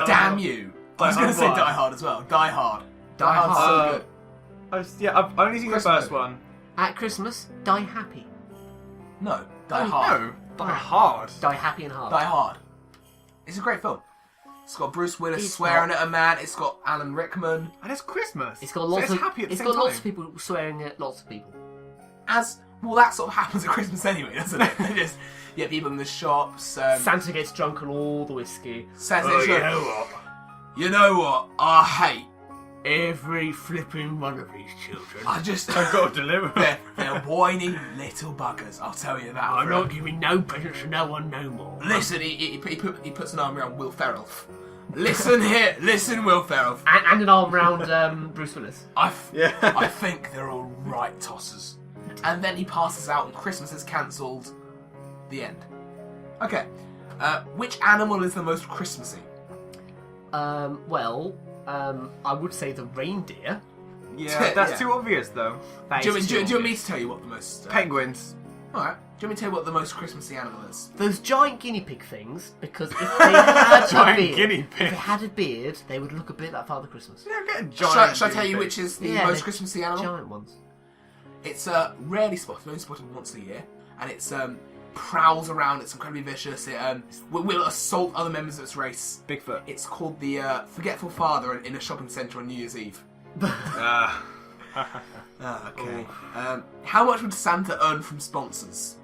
Damn you. I was Die going to Hard say what? Die Hard as well. Die Hard. Die Die Hard's Hard. so good. I've only seen Christmas the first movie. one. At Christmas, die happy. No, Die Oh, Hard. No, Die Hard. Die happy and hard. Die Hard. It's a great film. It's got Bruce Willis It's swearing not. at a man. It's got Alan Rickman. And it's Christmas. It's got So lots it's of happy at the it's same got time. lots of people swearing at lots of people. As well, that sort of happens at Christmas anyway, doesn't it? They just people in the shops. Santa gets drunk on all the whiskey. Santa Oh, gets you drunk. know what? You know what? I hate. Every flipping one of these children. I just. I've got to deliver. they're whiny little buggers. I'll tell you that. I'm for not a- giving no presents to no one no more. Listen, he puts an arm around Will Ferrell. Listen here, listen, Will Ferrell. And an arm round Bruce Willis. I Yeah. think they're all right tossers. And then he passes out and Christmas is cancelled. The end. Okay. Which animal is the most Christmassy? I would say the reindeer. Yeah, that's Yeah. too obvious though. That Do you, is do, you, too do you want me obvious. to tell you what the most... Penguins. Alright. Do you want me to tell you what the most Christmassy animal is? Those giant guinea pig things, because if they had a Giant beard, guinea if pig. they had a beard, they would look a bit like Father Christmas. Yeah, get a Shall giant. I tell you guinea which is the Yeah, most they're Christmassy animal? Giant ones. It's rarely spotted, only spotted once a year, and it's prowls around. It's incredibly vicious. It will assault other members of its race. pig. Bigfoot. It's called the Forgetful Father in a shopping centre on New Year's Eve. Okay. How much would Santa earn from sponsors?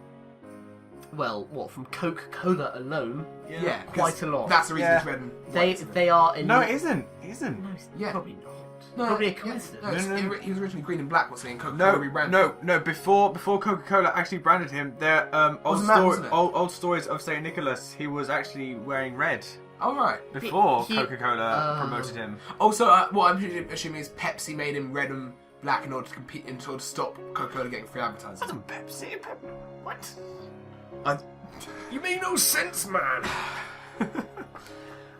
Well, what, from Coca-Cola alone? Yeah, 'cause quite a lot. That's the reason Yeah. it's red and white, They isn't it? they are in No, it isn't. It isn't. No, it's Yeah. probably not. No, Probably a yeah, coincidence. no, it's- No. he was originally green and black, wasn't he? And Coca-Cola rebranded. No. Before Coca-Cola actually branded him, there Wasn't that, wasn't it? old stories of Saint Nicholas. He was actually wearing red Oh right. before He- Coca-Cola promoted him. Also, what I'm assuming is Pepsi made him red and black in order to compete, in order to stop Coca-Cola getting free advertising. Wasn't Pepsi? What? You make no sense, man.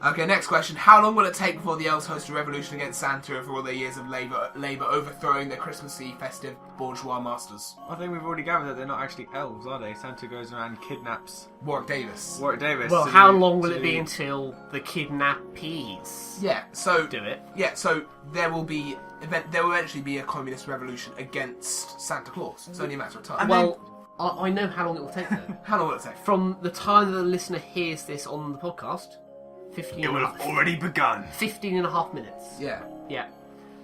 Okay, next question. How long will it take before the elves host a revolution against Santa for all their years of labour overthrowing their Christmassy, festive, bourgeois masters? I think we've already gathered that they're not actually elves, are they? Santa goes around and kidnaps Warwick Davis. Warwick Davis. Well, to how do- long will to it be do- until the kidnappees Yeah, so do it? yeah, so there will eventually be a communist revolution against Santa Claus. It's only a matter of time. And Well, I know how long it will take though. How long will it take? From the time that the listener hears this on the podcast, 15 It will have already begun. 15 and a half minutes. Yeah. Yeah.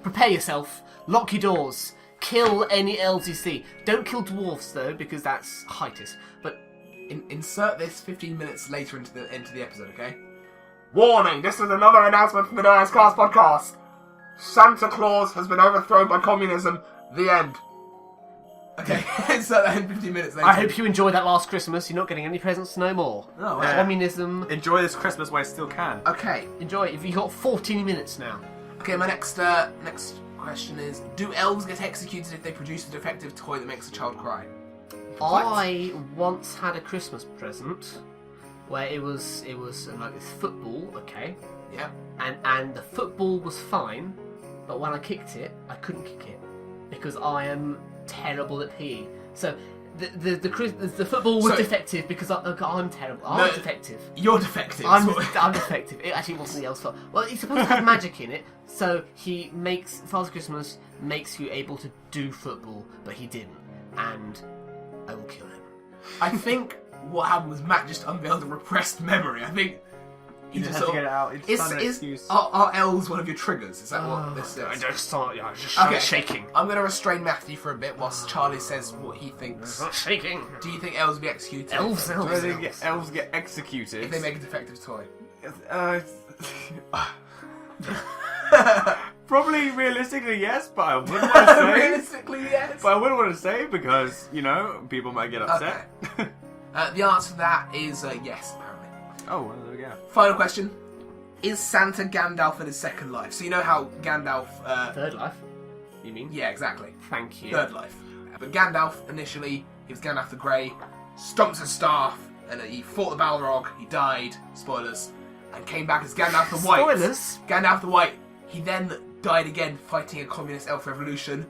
Prepare yourself. Lock your doors. kill any elves you see. Don't kill dwarfs though, because that's heightist. But insert this 15 minutes later into the episode, okay? Warning! This is another announcement from the No Hands Cast podcast. Santa Claus has been overthrown by communism. The end. Okay, insert that in 15 minutes later. I hope you enjoyed that last Christmas. You're not getting any presents no more. Oh, Communism. Enjoy this Christmas while you still can. Okay. Enjoy it. You've got 14 minutes now. Okay, my next question is: do elves get executed if they produce a defective toy that makes a child cry? I once had a Christmas present where it was like this football, okay? Yeah. And the football was fine, but when I kicked it, I couldn't kick it because I am terrible at PE. So the football was defective because I'm terrible. I'm defective. You're defective. I'm defective. It actually wasn't the elf's fault. Well, he's supposed to have magic in it, so Father Christmas makes you able to do football, but he didn't, and I will kill him. I think what happened was Matt just unveiled a repressed memory. I think he You just have to sort get it out. It's an of... excuse. Are elves one of your triggers? Is that what this is? I just started shaking. I'm going to restrain Matthew for a bit whilst Charlie says what he thinks. Not shaking. Do you think elves will be executed? Elves. Elves get executed. If they make a defective toy. Probably realistically yes, but I wouldn't want to say. Realistically, yes. But I wouldn't want to say because, people might get upset. Okay. The answer to that is yes, apparently. Oh, well, there we go. Final question. Is Santa Gandalf in his second life? So you know how Gandalf... Third life, you mean? Yeah, exactly. Thank you. Third life. But Gandalf, initially, he was Gandalf the Grey, stomps his staff, and he fought the Balrog, he died, spoilers, and came back as Gandalf the White. Spoilers? Gandalf the White. He then died again fighting a communist elf revolution,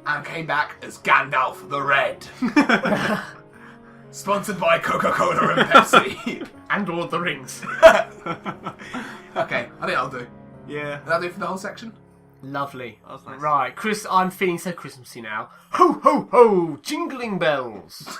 and came back as Gandalf the Red. Sponsored by Coca-Cola and Pepsi. And Lord of the Rings. Okay, I think I'll do. Yeah. That'll do for the whole section? Lovely. That was nice. Right, Chris, I'm feeling so Christmassy now. Ho, ho, ho, jingling bells.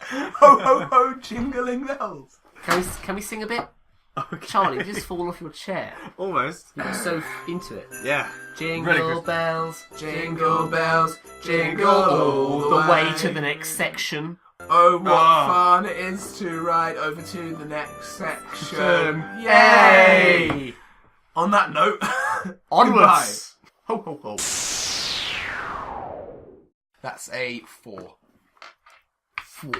Ho, ho, ho, jingling bells. Can we sing a bit? Okay. Charlie, you just fall off your chair. Almost. You got so into it. Yeah. Jingle Really good. bells, Jingle bells, jingle all the way way to the next section. Oh, what Oh. fun it is to ride over to the next section. Yay! Yay! On that note, Onwards! Ho, ho, ho. that's a 4. 4.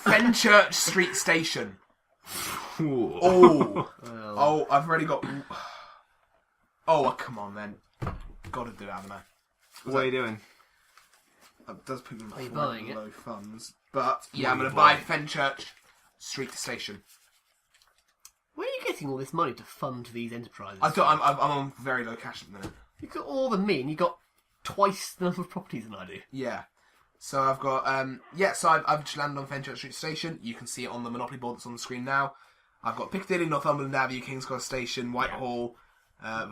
Fenchurch Street Station. Ooh. Oh, Well, oh, I've already got... Oh, come on then. Gotta do it, haven't I? What are you doing? That does put me Are you in buying it? low funds. But, yeah, What I'm are going you to buy buying? Fenchurch Street Station. where are you getting all this money to fund these enterprises? I'm on very low cash at the minute. You've got all the me, and you've got twice the number of properties than I do. Yeah. So I've got, I've just landed on Fenchurch Street Station. You can see it on the Monopoly board that's on the screen now. I've got Piccadilly, Northumberland Avenue, King's Cross Station, Whitehall,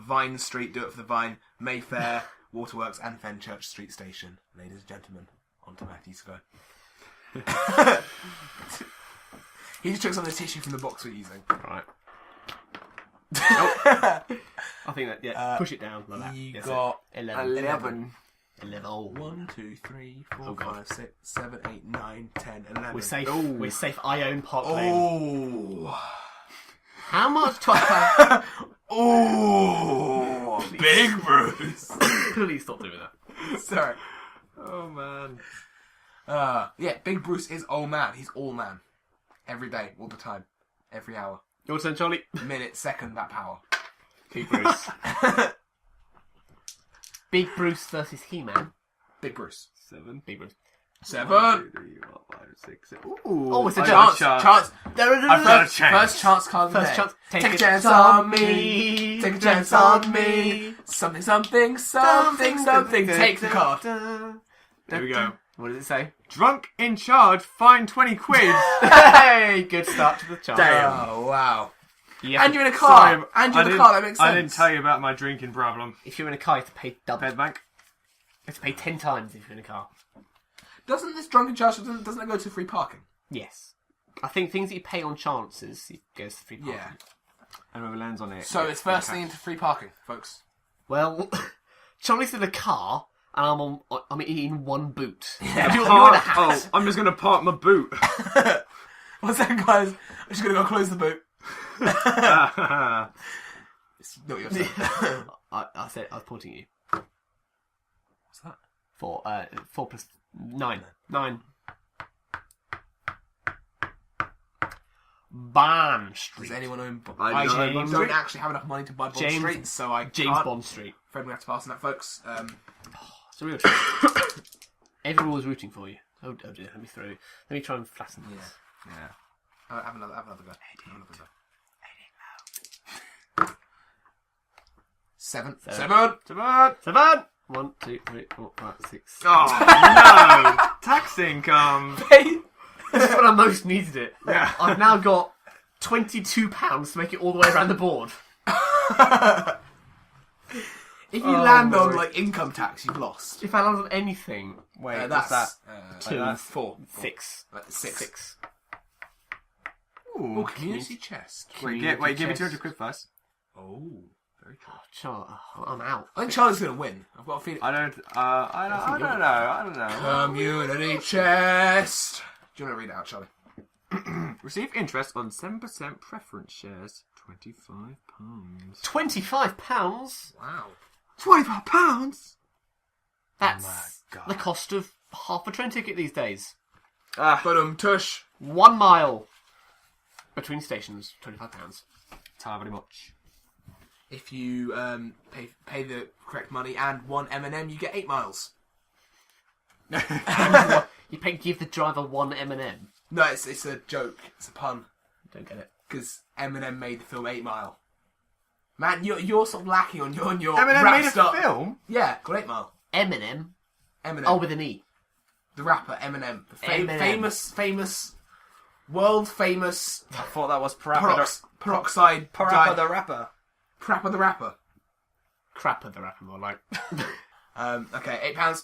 Vine Street, Do It for the Vine, Mayfair, Waterworks, and Fenchurch Street Station. Ladies and gentlemen, on to Matthew's go. He just took some of the tissue from the box we're using. Right. I think that, push it down like that. You Yes, got 11. 11. 11. Oh. 1, 2, 3, 4, Oh, God. 5, 6, 7, 8, 9, 10, 11. We're safe. Oh. We're safe. I own Park Lane. Oh. How much do I have? Oh. Big Bruce. Please stop doing that. Sorry. Oh, man. Yeah, Big Bruce is old man. He's all man. Every day, all the time. Every hour. Your turn, Charlie. Minute, second, that power. Big Bruce. Big Bruce versus He-Man. Big Bruce. 7. Big Bruce. 7. 1, 2, 3, 4, 5, 6, 7. Ooh. Oh, it's a I chance. got Chance. I've got a chance. First chance card of the First day. chance. Take a chance on me. Take a chance on me. Something, something, something, something. Take the card. There we go. What does it say? Drunk in charge, fine 20 quid. Hey, good start to the chart. Oh, wow. Yeah. And you're in a car. Sorry, And you're in a car, that makes sense. I didn't tell you about my drinking problem. If you're in a car, you have to pay double. Bedbank. You have to pay 10 times if you're in a car. Doesn't this drunken charge, doesn't it go to free parking? Yes. I think things that you pay on chances, it goes to free parking. Yeah. And whoever lands on it. So it's first thing into free parking, folks. Well, Charlie's in a car, and I'm in one boot. Yeah. You're in a hat. Oh, I'm just gonna park my boot. What's that, guys? I'm just gonna go close the boot. It's not what you're saying. I said I was pointing at you. What's that? 4 plus 9. 9. Bond Street. Does anyone own I James. don't actually have enough money to buy Bond James- Street, so I James can't. Bond Street. Afraid we have to pass on that, folks. It's a real treat. Everyone was rooting for you. Oh dear, let me try and flatten this. Yeah. Have another go. Have another go. 7. 7. 7! 1, 2, 3, 4, 5, 6. Oh no! Tax income. This is when I most needed it. Yeah. I've now got £22 to make it all the way around the board. If you land on like income tax, you've lost. If I land on anything, Wait, That's what's that? 2, that? 4, 6. 6. 6. Ooh, community chest. Wait, give me 200 quid first. Oh, very cool. I'm out. I think Charlie's gonna win. I've got a feeling. I don't know. Community chest. Do you want to read it out, Charlie? Receive interest on 7% preference shares. £25. £25? Wow. £25? That's my God. the cost of half a train ticket these days. But tush. 1 mile between stations, £25. Not very much. If you pay the correct money and 1 M&M, you get 8 miles. Give the driver 1 M&M. No, it's a joke. It's a pun. Don't get it. Because Eminem made the film 8 Mile. Man, you're sort of lacking on your Eminem rap made a stuff. film? Yeah, called 8 Mile. Eminem? Eminem. Oh, with an E. The rapper Eminem. The Eminem. famous, world famous I thought that was Parappa peroxide. the rapper. Parappa the rapper. Crapper the rapper, more like. Okay, £8. Thank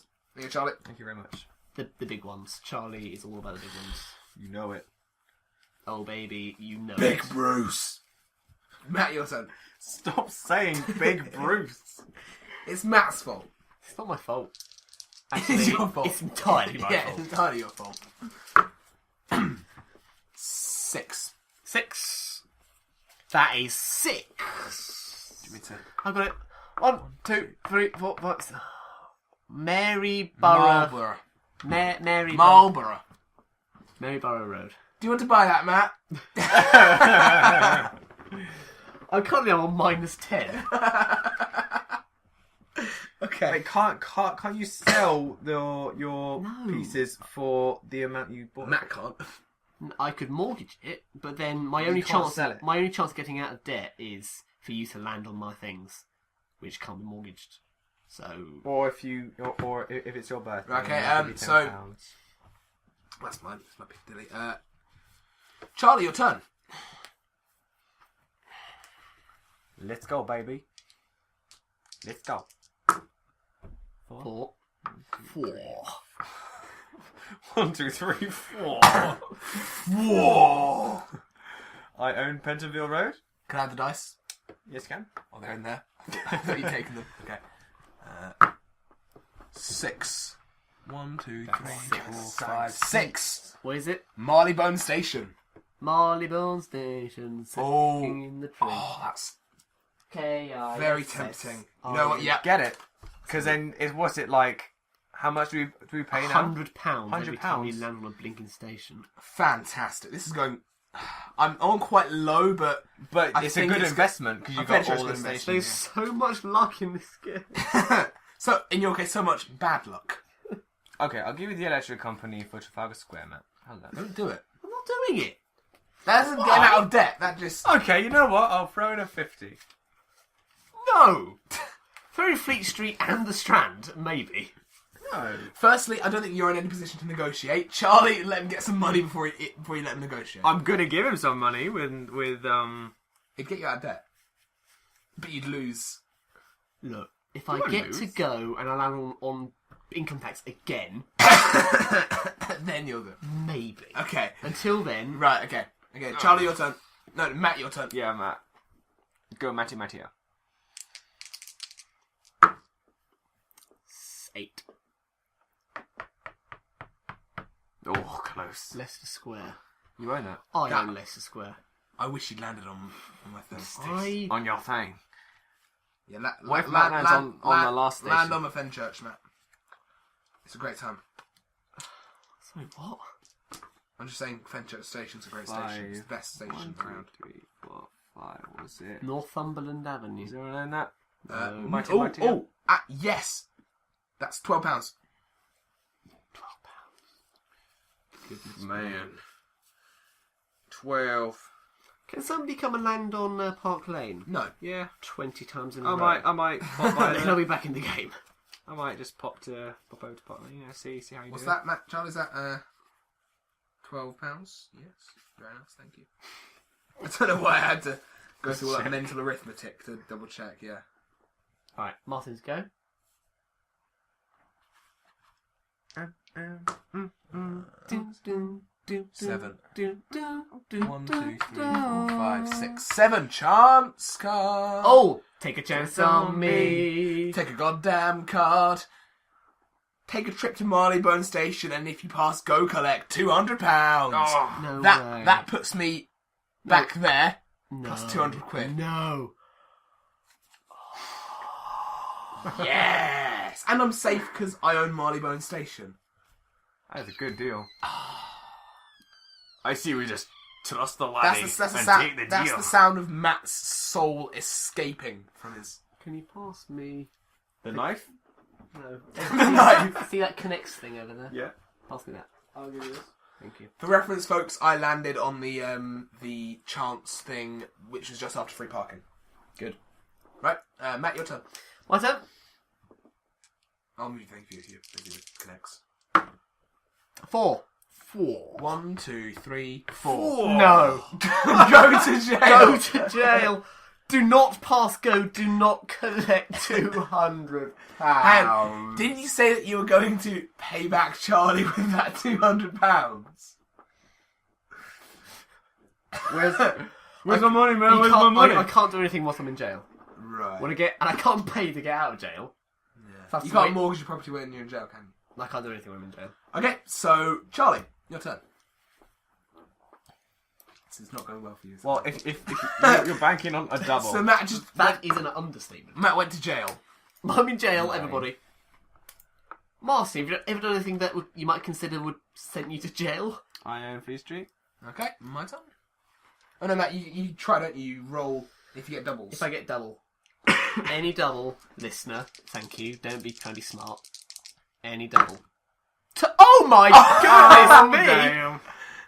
you, Charlie. Thank you very much. the big ones. Charlie is all about the big ones. You know it. Oh, baby, you know Big it. Bruce. Matt, your turn. Stop saying Big Bruce. It's Matt's fault. It's not my fault. It's Actually, your fault. it's entirely my Yeah, fault. it's entirely your fault. 6. 6. That is 6. Give me 2. I've got it. 1, 2, 3, 4, 5, 6. Maryborough. Marlborough. Maryborough Road. Do you want to buy that, Matt? I'm currently on -10. Okay. Wait, can't you sell your No. pieces for the amount you bought? Matt can't. I could mortgage it, but then my You only can't chance sell it. my only chance of getting out of debt is for you to land on my things, which can't be mortgaged. So Or if it's your birthday. Okay, then it'll be so- £10. That's mine. That's my Piccadilly. Charlie, your turn. Let's go, baby. Let's go. 4. 1, 2, 3, 4. Whoa! I own Pentonville Road. Can I have the dice? Yes, can. Oh, they're in there. I thought you'd taken them. Okay. 6. 1, 2, 3, 4, 5, 6. What is it? Marleybone Station. Marleybone Station. Oh. Sitting in the train. Oh, that's K-I-S-S. very tempting. You know what? Yeah. Get it? Because then what's it like? How much do we pay now? £100 every time we £100. land on a blinking station. Fantastic. This is going. I'm on quite low, but But I it's a think good it's investment because I'm you've got fairly all sure the it's a good stations. There's so much luck in this game. so in your case, so much bad luck. Okay, I'll give you the electric company for Trafalgar Square, man. How's that? Don't do it. I'm not doing it. That doesn't get him out of debt. That just. Okay, you know what? I'll throw in a 50. No! Through Fleet Street and the Strand, maybe. No. Firstly, I don't think you're in any position to negotiate. Charlie, let him get some money before you let him negotiate. I'm gonna give him some money with It'd get you out of debt, but you'd lose. Look, if I won't get lose. to go and I land on income tax again, Then you'll do. maybe. Okay. Until then, Right. Okay. Okay. Charlie, your turn. No, Matt, your turn. Yeah, Matt. Go, Matty. It's 8. Oh, close. Leicester Square. You own that? I That- own Leicester Square. I wish you'd landed on my thing. On your thing. Yeah, What if Matt lands on the last station? Land on the Fenchurch, Matt. It's a great time. Sorry, what? I'm just saying Fenchurch Station's a great station. It's the best station 1, around. 2, 3, 4, 5. What was it? Northumberland Avenue. Is anyone own that? Oh, yes! That's £12. £12. Goodness man. 12. Can somebody come and land on Park Lane? No. Yeah. 20 times in a I row. might pop by Then I'll there. be back in the game. I might just pop over to Parkland, see how you What's do. that, Matt? Charlie, is that £12? Yes. Very nice, thank you. I don't know why I had to go through all that mental arithmetic to double check, yeah. Alright, Martin's go. 7. 1, 2, 3, 4, 5, 6, 7. Chance card. Oh! Take a chance on me. Take a goddamn card. Take a trip to Marylebone Station, and if you pass, go collect £200. Oh, No way. That puts me back there. No. Plus 200 quid. No. Yes! And I'm safe because I own Marylebone Station. that's a good deal. I see we just trust the laddie That's and take the that's deal. the sound of Matt's soul escaping from his... Can you pass me? The knife? No. No. See that connects thing over there? Yeah. Pass me that. I'll give you this. Thank you. For reference, folks, I landed on the chance thing, which was just after free parking. Good. Right, Matt, your turn. My turn. I'll move thank you if you connects. 4. 1, 2, 3, 4. No. Go to jail. Go to jail. Do not pass go. Do not collect £200. And didn't you say that you were going to pay back Charlie with that £200? Where's my money, man? You Where's my can't- money? I can't do anything whilst I'm in jail. Right. And I can't pay to get out of jail. Yeah. You can't mortgage your property when you're in jail, can you? I can't do anything when I'm in jail. Okay, so Charlie, your turn. This is not going well for you. is it? Well, if you're banking on a double. So Matt just That is an understatement. Matt went to jail. I'm in jail, Okay. everybody. Marcy, have you ever done anything that you might consider would send you to jail? I own Fleet Street. Okay, my turn. Oh no, Matt, you try, don't you? You roll if you get doubles. If I get double. Any double, listener, thank you, don't be kind of smart. Any double. Oh my goodness me! Damn.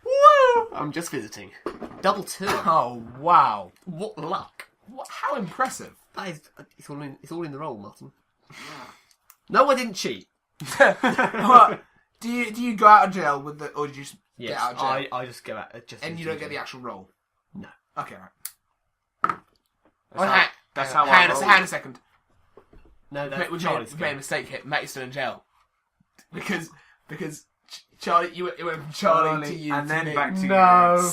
Woo! I'm just visiting. Double 2. Oh wow! What luck. How impressive! That is, it's all in the roll, Martin. No, I didn't cheat. What? Do you go out of jail with the, or do you just Yes, get out of jail I just go out. Just and you don't get the actual roll? No. Okay, right. That's how I hang roll. on a second. No, We've that's made Charlie's a mistake here. Matt is still in jail because Charlie, it went from Charlie to you and to then me. back to No. you.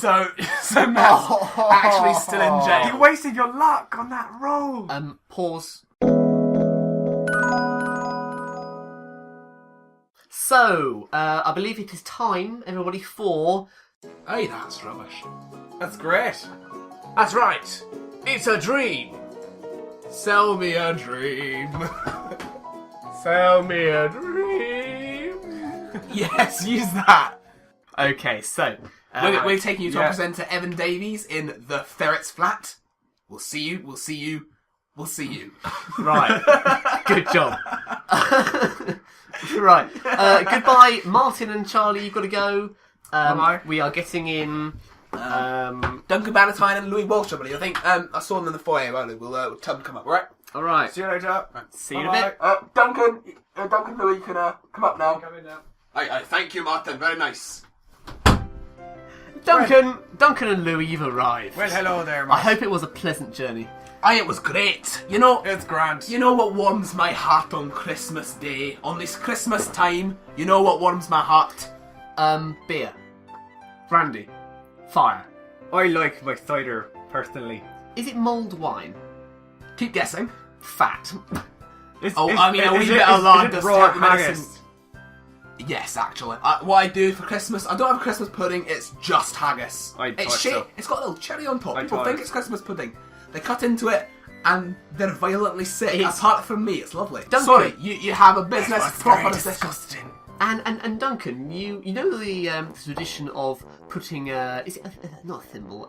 So Matt's actually still in jail. You wasted your luck on that roll. Pause. So, I believe it is time, everybody, for... Hey, that's rubbish. That's great. That's right. It's a dream. Sell me a dream. Sell me a dream. Yes, use that. Okay, so... We're taking you to yeah. our presenter Evan Davies in the Ferret's flat. We'll see you. We'll see you. We'll see you. Right. Good job. Right. Goodbye, Martin and Charlie. You've got to go. Bye-bye. We are getting in... Duncan Bannatyne and Louis Walsh, I believe. I think I saw them in the foyer earlier. We'll tell them to come up, alright? all right. See you later. See you in a bit. Duncan Louis can come up now. Come in now. I thank you, Martin. Very nice. Duncan and Louis, you've arrived. Well, hello there, I Matt. hope it was a pleasant journey. It was great. You know It's what warms my heart on Christmas Day? On this Christmas time, you know what warms my heart? Beer. Brandy. Fire. I like my cider, personally. Is it mulled wine? Keep guessing. Fat. I mean, a wee is bit it- of is lard it does raw help medicine. haggis? Yes, actually. What I do for Christmas, I don't have a Christmas pudding, it's just haggis. I It's thought shit. so. It's got a little cherry on top. I People thought think it. it's Christmas pudding. They cut into it and they're violently sick. It's- Apart from me, it's lovely. Duncan. Sorry, you have a business proper decision. disgusting. And Duncan, you know the tradition of putting is it not a thimble?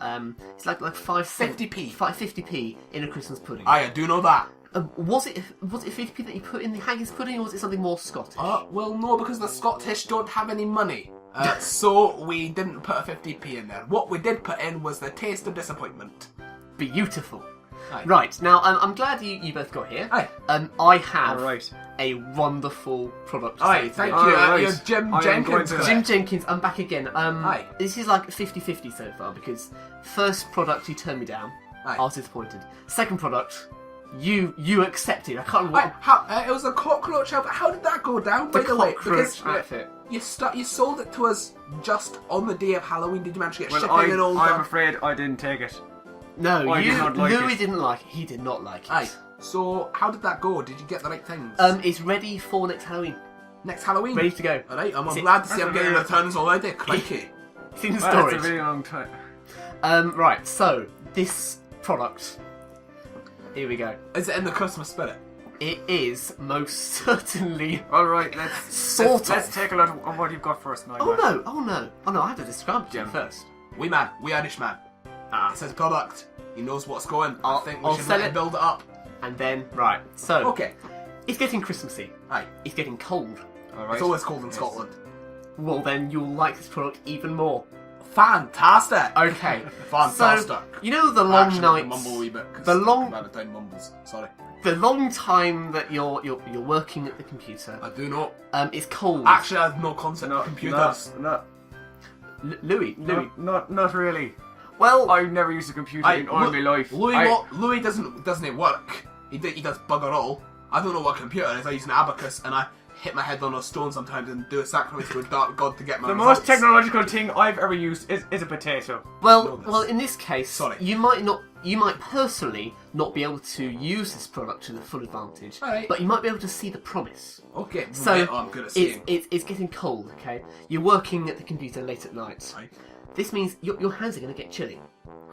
It's like 5 cent, 50p. 50p in a Christmas pudding. I do know that. Was it 50p that you put in the haggis pudding, or was it something more Scottish? Well, no, because the Scottish don't have any money. So we didn't put a 50p in there. What we did put in was the taste of disappointment. Beautiful. Aye. Right, now I'm glad you both got here. Aye. I have Alright. a wonderful product to Aye, say thank today. you. Alright. You're Jim I am Jenkins. going to- correct? Jim Jenkins, I'm back again. Aye. This is like 50-50 so far, because first product you turned me down. Aye. I was disappointed. Second product, you accepted. I can't remember Right, it was a cockroach outfit. How did that go down, by the way? cockroach outfit. You sold it to us just on the day of Halloween. Did you manage to get Well, shipping and all I'm that? afraid I didn't take it. No, I did not like Louis it. didn't like it. He did not like it. Aye. So, how did that go? Did you get the right things? It's ready for next Halloween. Next Halloween? Ready to go. Alright, I'm Is it- glad to see That's I'm a getting very- returns already. Crikey. It's in Well, that's a storage. really long time. Right, so this product. Here we go. Is it in the Christmas spirit? It is most certainly. Alright, let's Sort let's of. take a look at what you've got first. Oh no! I have to describe it to you Jim. first. We Irish man. Ah. It says product. He knows what's going. I I'll- think we I'll should sell let it. him build it up. And then right, so Okay. it's getting Christmassy. Aye. It's getting cold. Alright. It's always cold in Yes. Scotland. Well, then you'll like this product even more. Fantastic. Okay. Fantastic. So you know the long Actually, nights, mumble a wee bit. 'cause the long- by the time mumbles. Sorry. the long time that you're working at the computer. I do not. It's cold. Actually, I have no concept No, of computers. Louis. Not really. Well, I've never used a computer in all my life. Louis doesn't it work? He does bugger all. I don't know what computer is. I use an abacus and I hit my head on a stone sometimes and do a sacrifice to a dark god to get my The results. most technological thing I've ever used is a potato. know this. well. In this case, Sorry. you might personally not be able to use this product to the full advantage, Alright. but you might be able to see the promise. Okay, So yeah, I'm good at seeing. it's getting cold. Okay, you're working at the computer late at night. Right. This means your hands are going to get chilly.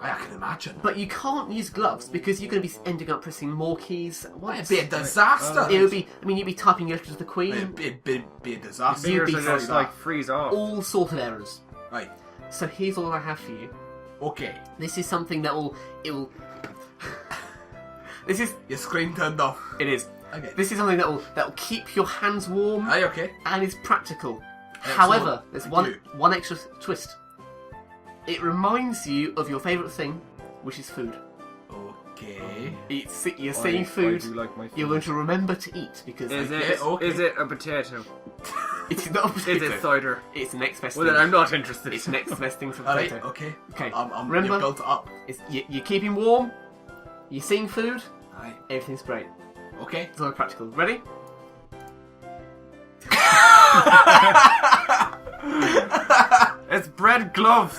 I can imagine. But you can't use gloves because you're going to be ending up pressing more keys at once. It'd be a disaster. It would be. I mean, you'd be typing your letter to the Queen. It'd be a disaster. You'd be Fingers are just like freeze off. All sort of errors. Right. So here's all I have for you. Okay. This is something that will. This is. Your screen turned off. It is. Okay. This is something that will keep your hands warm Aye, okay. and is practical. Excellent. However, there's Thank you. one extra twist. It reminds you of your favourite thing, which is food. Okay. You're saying food. I do like my food. You're going to remember to eat because Is Okay, it? okay. Is it a potato? it's not a potato. Is it cider? It's the next best Well, thing. then I'm not interested. It's the next best thing from Alright, potato. okay. Okay. I'm Remember- you built it up. You're keeping warm. You're seeing food. Aye. Everything's great. Okay. It's all practical. Ready? It's bread gloves.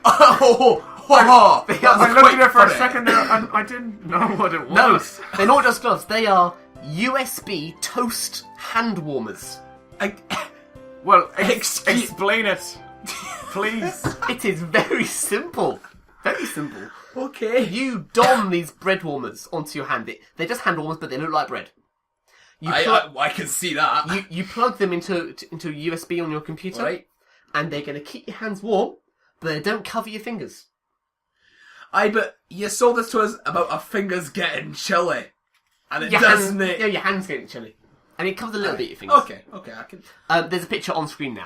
Oh, They are I looked at it for a funny. second there and I didn't know what it was. No, they're not just gloves. They are USB toast hand warmers. Well, Excuse- explain it, please. It is very simple. Very simple. Okay. You don these bread warmers onto your hand. They're just hand warmers, but they look like bread. You I can see that. you plug them into a USB on your computer, Right. and they're going to keep your hands warm, but they don't cover your fingers. But you sold this to us about our fingers getting chilly. And it Your doesn't hands, it? yeah, your hands getting chilly, and it covers a little bit of your fingers. Okay, I can. There's a picture on screen now.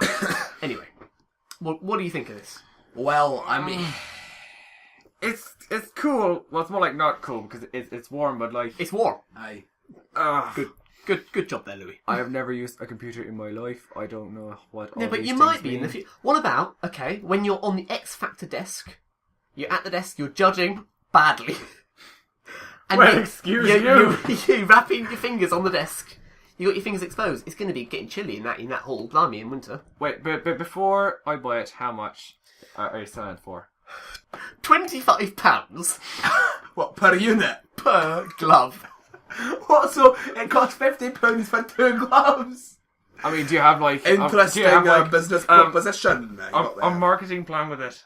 Anyway, what do you think of this? Well, I mean, It's cool. Well, it's more like not cool because it's warm, but like It's warm. Good job there, Louis. I have never used a computer in my life. I don't know what. No, all but these you things might be in the mean. future. What about, when you're on the X Factor desk, you're at the desk, you're judging badly. And Well, excuse you wrapping your fingers on the desk. You got your fingers exposed. It's going to be getting chilly in that hall, blimey, in winter. Wait, but before I buy it, how much are you selling it for? £25 what, per unit? per glove. What? So it costs £50 for 2 gloves? I mean, do you have like Interesting business proposition. a marketing plan with it?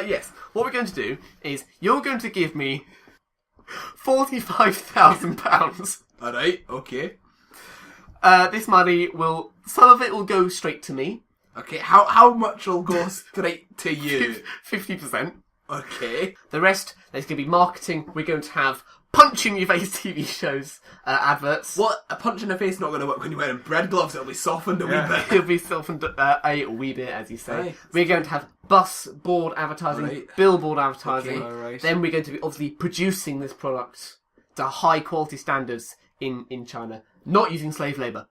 Yes. What we're going to do is you're going to give me £45,000. Alright, okay. This money will... Some of it will go straight to me. Okay, how much will go straight to you? 50%. Okay. The rest, there's going to be marketing. We're going to have punch-in-your-face TV shows, adverts. What? A punch in the face not going to work when you're wearing bread gloves. It'll be softened a wee bit. It'll be softened a wee bit, as you say. Right. We're going to have bus board advertising, Right. billboard advertising. Okay. Right. Then we're going to be obviously producing this product to high-quality standards in China, not using slave labour.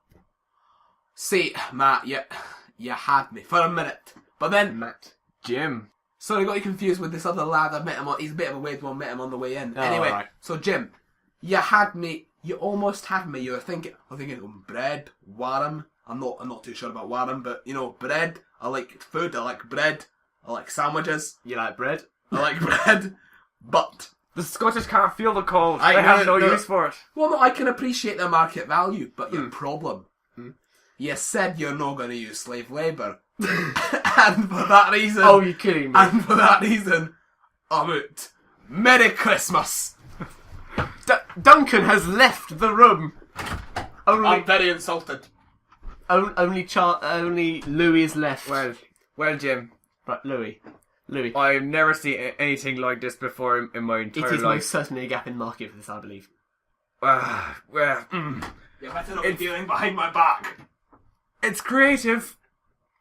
See, Matt, you had me for a minute. But then... Matt. Jim. Sorry, I got you confused with this other lad. I met him on... He's a bit of a weird one. Met him on the way in. Anyway, right. so Jim, you had me... You almost had me. You were thinking... I'm thinking bread, warm. I'm not too sure about warm, but, you know, bread. I like food. I like bread. I like sandwiches. You like bread? I like bread. But... The Scottish can't feel the cold. I They have know, no no. use for it. Well, no, I can appreciate the market value, but your problem... You said you're not going to use slave labour. And for that reason... Oh, you're kidding me. And for that reason, I'm out. Merry Christmas! Duncan has left the room. I'm very insulted. Only Louis is left. Well, Jim. Right, Louis. I've never seen anything like this before in my entire It is life. most certainly a gap in market for this, I believe. You better not be dealing behind my back. It's creative.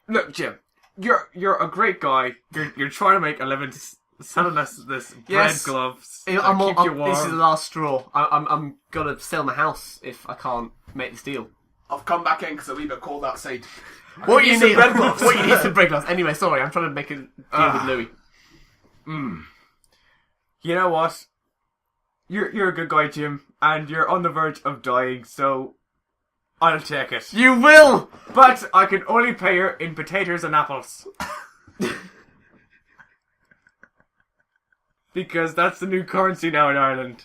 Look, Jim, you're a great guy. You're trying to make a living selling us this Yes. bread gloves. This is the last straw. I'm gonna sell my house if I can't make this deal. I've come back in because it's a wee bit cold outside. What you need? bread gloves. What you need some bread gloves. Anyway, sorry, I'm trying to make a deal with Louis. You know what? You're a good guy, Jim, and you're on the verge of dying, so I'll take it. You will. But I can only pay her in potatoes and apples. Because that's the new currency now in Ireland.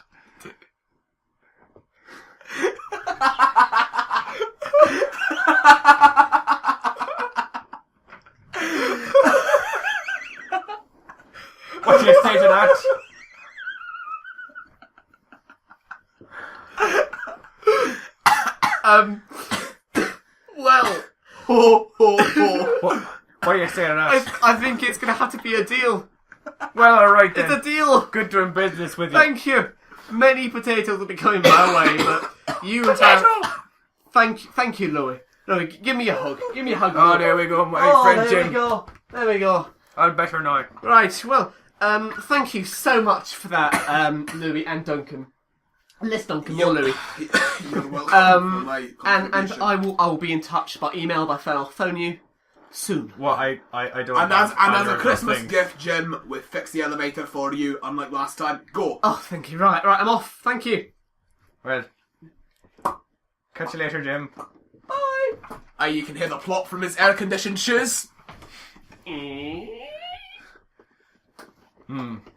What do you say to that? Well, What do you say to that? I think it's gonna have to be a deal. Well, alright then. It's a deal. Good doing business with you. Thank you. Many potatoes will be coming my way, but you have... Thank you, Louis. Louis, give me a hug. Give me a hug. Oh, there we go, my friend Jim. There we go. I'll better now. Right, well, thank you so much for that, Louis and Duncan. Less Duncan, more Louis. You're welcome for my And contribution. I will be in touch by email, by phone. I'll phone you soon. Well, I don't. And as either a of Christmas those things. gift, Jim, we fixed the elevator for you, unlike last time. Go. Oh, thank you. Right, I'm off. Thank you. Well, catch you later, Jim. Bye. You can hear the plop from his air-conditioned shoes.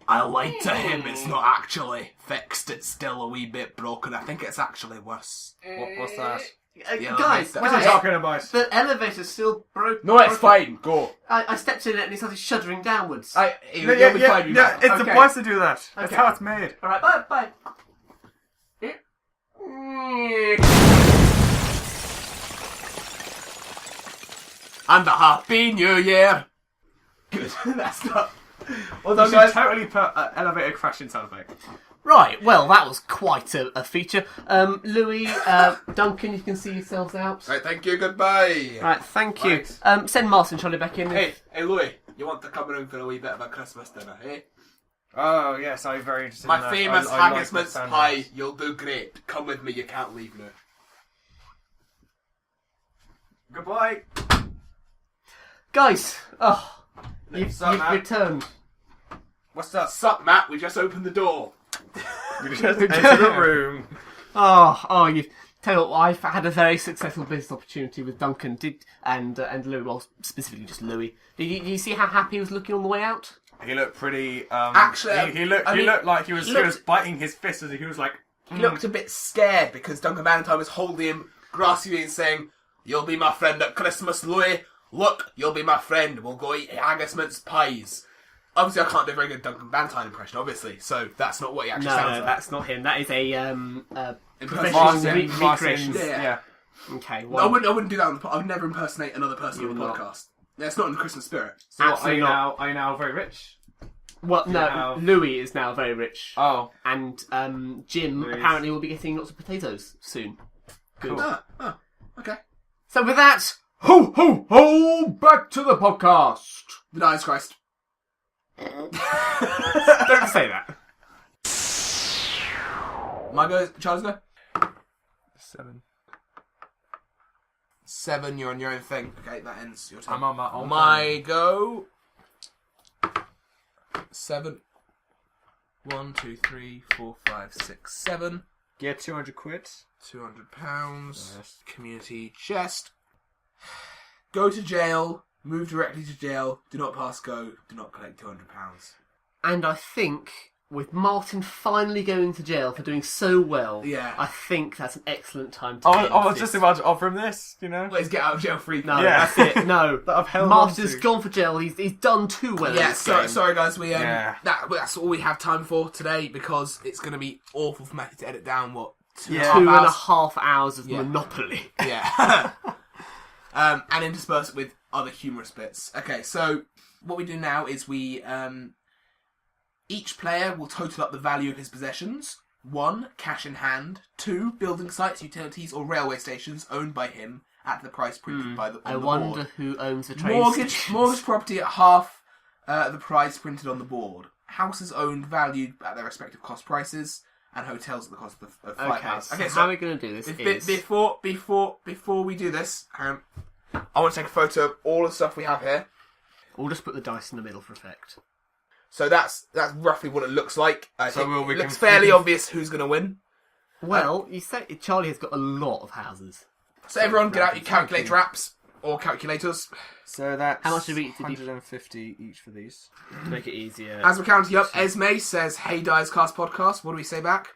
I lied to him. It's not actually fixed. It's still a wee bit broken. I think it's actually worse. What's that? Yeah, Guys, like What are you talking about? the elevator's still broken. No, it's fine. Go. I stepped in it and it started shuddering downwards. You'll be fine. Yeah, it's Okay. supposed to do that. That's Okay. how it's made. Alright, bye. And a happy new year. Good. That's not. Well, you should totally put elevator crashing sound effect. Right, well, that was quite a feature. Louis, Duncan, you can see yourselves out. Right, thank you. Goodbye. Right, thank you. Right. Send Martin Trolley back in. Hey, Louis. You want to come around for a wee bit of a Christmas dinner, eh? Oh yes, I'm very interested. My in that. famous I like haggis that mince sound pie. effect. You'll do great. Come with me. You can't leave now. Goodbye. Guys, you've Matt? returned. What's up? Sup, Matt? We just opened the door. You just enter the room. You tell you what, I've had a very successful business opportunity with Duncan and Louis, well, specifically just Louis. Did you see how happy he was looking on the way out? He looked pretty. Actually, he looked like he was looked- biting his fist as he was like. He looked a bit scared because Duncan Valentine was holding him, grasping him and saying, "You'll be my friend at Christmas, Louis. Look, you'll be my friend. We'll go eat haggis mince pies." Obviously, I can't do a very good Duncan Valentine impression, obviously, so that's not what he actually sounds like. No, that's not him. That is a professional Martin, recreation. yeah. Okay, No, well... I wouldn't do that on the I would never impersonate another person on the not. podcast. That's not in the Christmas spirit. So are Absolutely you not. now very rich? Well, no, Yeah. Louis is now very rich. Oh. And Jim Louis. apparently will be getting lots of potatoes soon. Good. Oh, okay. So with that... Ho, ho, ho! Back to the podcast! The Dies Christ. Don't say that. My go, Charles go? 7. 7, you're on your own thing. Okay, that ends your turn. I'm on my own. My go. 7. 1, 2, 3, 4, 5, 6, 7. Get 200 quid. £200. Yes. Community chest. Go to jail. Move directly to jail. Do not pass go. Do not collect £200. And I think, with Martin finally going to jail for doing so well, Yeah. I think that's an excellent time to I end was this. just about to offer him this, you know? Let's get out of jail free. No, Yeah. that's it. No. That I've held Martin's on to. gone for jail. He's done too well in Yeah, this game. sorry guys, we Yeah. that's all we have time for today because it's going to be awful for Matthew to edit down what 2.5 Yeah. 2.5 hours of Yeah. Monopoly. Yeah. And intersperse it with other humorous bits. Okay, so what we do now is we each player will total up the value of his possessions. 1, cash in hand. 2, building sites, utilities, or railway stations owned by him at the price printed by the on I the wonder board. who owns the train Mortgage stations. property at half the price printed on the board. Houses owned valued at their respective cost prices, and hotels at the cost of £5. Okay, so how we're going to do this is... Before we do this, I want to take a photo of all the stuff we have here. We'll just put the dice in the middle for effect. So that's roughly what it looks like. I think we it looks can- fairly obvious who's going to win. Well, you say Charlie has got a lot of houses. So everyone get out your calculator apps or calculators. So that's How much did we- 150 each for these. To make it easier. As we're counting up, Esme says, "Hey, Dice Cast Podcast." What do we say back?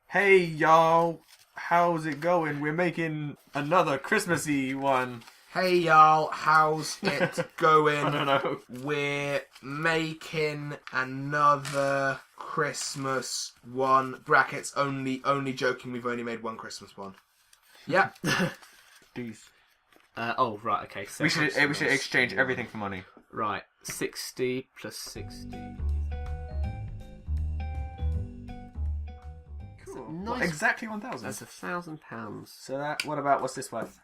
Hey y'all, how's it going? We're making another Christmassy one. Hey, y'all, how's it going? I don't know. We're making another Christmas one. Brackets only joking. We've only made one Christmas one. Yeah. These. Oh, right, okay. So We should exchange everything for money. Right, 60 plus 60. Cool. Nice. Exactly 1,000. That's £1,000. So what's this worth?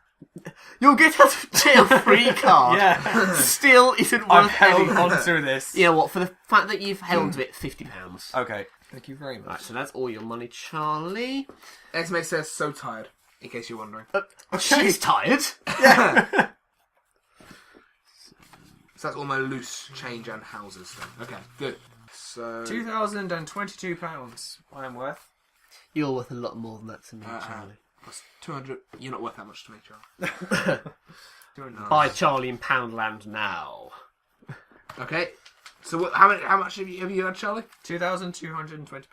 You'll get out of jail free card. Yeah. Still isn't worth I've held anything. on to this. You know what? For the fact that you've held to it, £50. Okay. Thank you very much. Right, so that's all your money, Charlie. Esme says, "So tired," in case you're wondering. She's tired. So that's all my loose change and houses then. Okay, good. So... £2,022 I'm worth. You're worth a lot more than that to me, Uh-uh. Charlie. That's 200... You're not worth that much to me, Charlie. Buy Charlie in Poundland now. Okay. So how much have you had, Charlie? £2,220.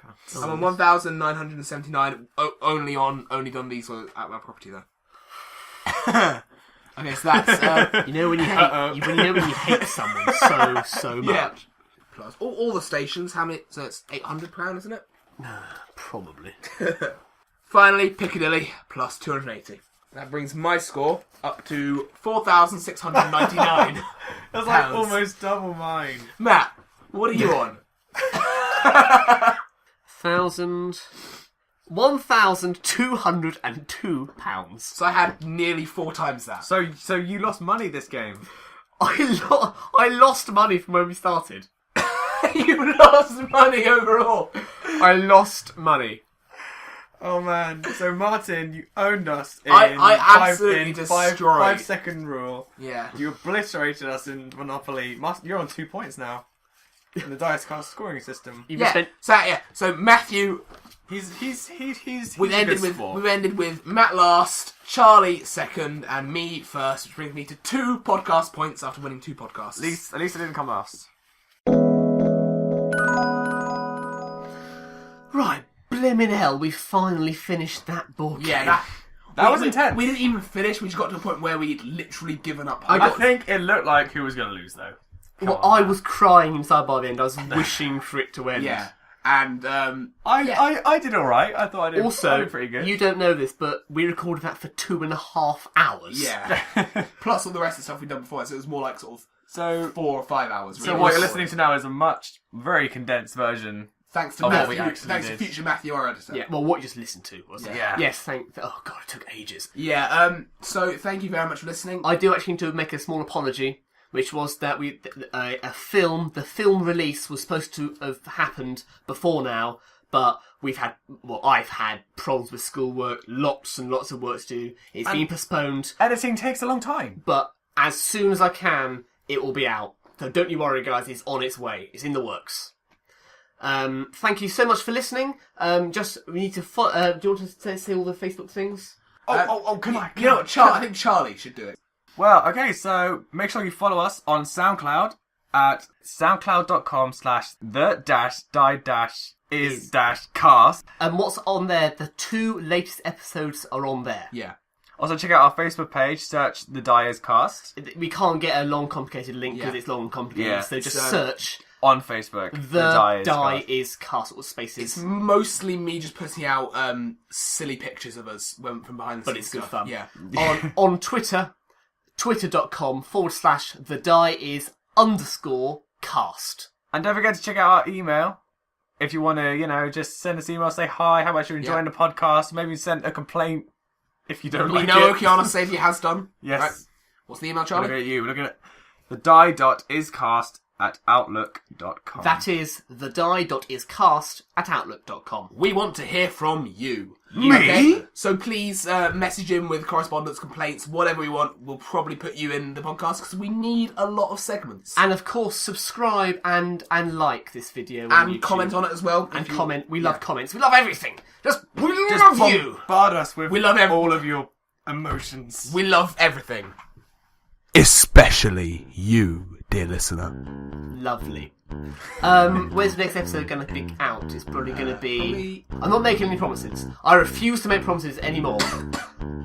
I'm on 1,979. Only done these at my property though. Okay, so that's You know when you hate, when you hate someone so much. yeah. Plus all the stations. How many? So it's £800, isn't it? Probably. Finally, Piccadilly plus 280. That brings my score up to 4,699. That's like Pounds. almost double mine. Matt, what are you on? £1,202. So I had nearly 4 times that. So you lost money this game. I lost money from when we started. You lost money overall. I lost money. Oh man! So Martin, you owned us. In I absolutely destroyed. 5-second rule. Yeah. You obliterated us in Monopoly. You're on 2 points now in the Dice Cast scoring system. You've Yeah. spent So Matthew, He's we've a good ended sport. with Matt last, Charlie second, and me first, which brings me to 2 podcast points after winning 2 podcasts. At least I didn't come last. right. Blimmin' hell, we finally finished that book. Yeah, That was intense. We didn't even finish. We just got to a point where we'd literally given up. I think it looked like who was going to lose, though. Well, I was crying inside by the end. I was wishing for it to end. Yeah. And I did all right. I thought I did Also, pretty good. you don't know this, but we recorded that for 2.5 hours. yeah, plus all the rest of the stuff we'd done before, so it was more like sort of So 4 or 5 hours. So really. what you're listening to now is a very condensed version. Thanks to what Matthew, we actually thanks did. to future Matthew, our editor. Yeah, well, what you just listened to, wasn't it? Yeah. Yes, oh god, it took ages. Yeah. So thank you very much for listening. I do actually need to make a small apology, which was that the film release was supposed to have happened before now, but I've had problems with schoolwork, lots and lots of work to do. It's been postponed. Editing takes a long time. But as soon as I can, it will be out. So don't you worry, guys. It's on its way. It's in the works. Thank you so much for listening. We need to follow. Do you want to say all the Facebook things? Can I? You know what, I think Charlie should do it. Well, okay, so make sure you follow us on SoundCloud at soundcloud.com/the-die-is-cast. And what's on there? The 2 latest episodes are on there. Yeah. Also, check out our Facebook page, search The Die Is Cast. We can't get a long, complicated link because Yeah. it's long and complicated. Yeah. So just search On Facebook, The Die Is Cast, or spaces. It's mostly me just putting out silly pictures of us from behind the scenes. But it's good stuff. fun. Yeah. on Twitter, twitter.com/thedie_is_cast. And don't forget to check out our email. If you want to, just send us an email, say hi, how much you're enjoying the podcast. Maybe send a complaint if you don't We like know it. Okeana Safety has done. Yes. Right. What's the email, We're Charlie? looking at you. We're looking at thedie.iscast@outlook.com. That is thedie.iscast@outlook.com. We want to hear from you. Me? Okay? So please message in with correspondence, complaints, whatever we want. We'll probably put you in the podcast because we need a lot of segments. And of course, subscribe and like this video on And YouTube. comment on it as well. And if you- comment. We yeah. love comments. We love everything. We love you. Bombard us with We love all of your emotions. We love everything. Especially you, dear listener. Lovely. Where's the next episode going to be out? It's probably going to be... I'm not making any promises. I refuse to make promises anymore.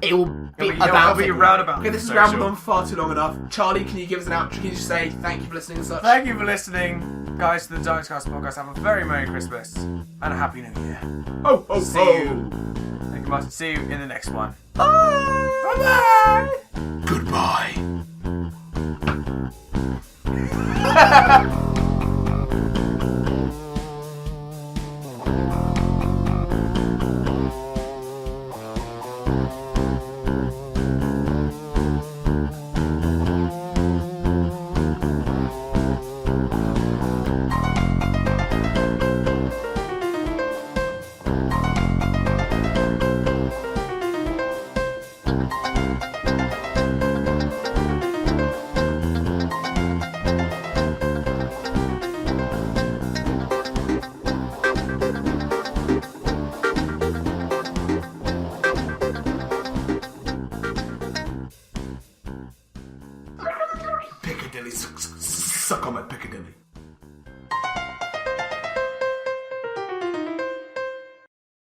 It will be about... It'll be roundabout. Okay, this has rambled on far too long enough. Charlie, can you give us an outro? Can you just say thank you for listening and such? Thank you for listeing, guys, to the Giants Cast podcast. Have a very Merry Christmas and a Happy New Year. Oh, See you. Thank you, Martin. See you in the next one. Bye-bye. Goodbye. Piccadilly, suck on my Piccadilly.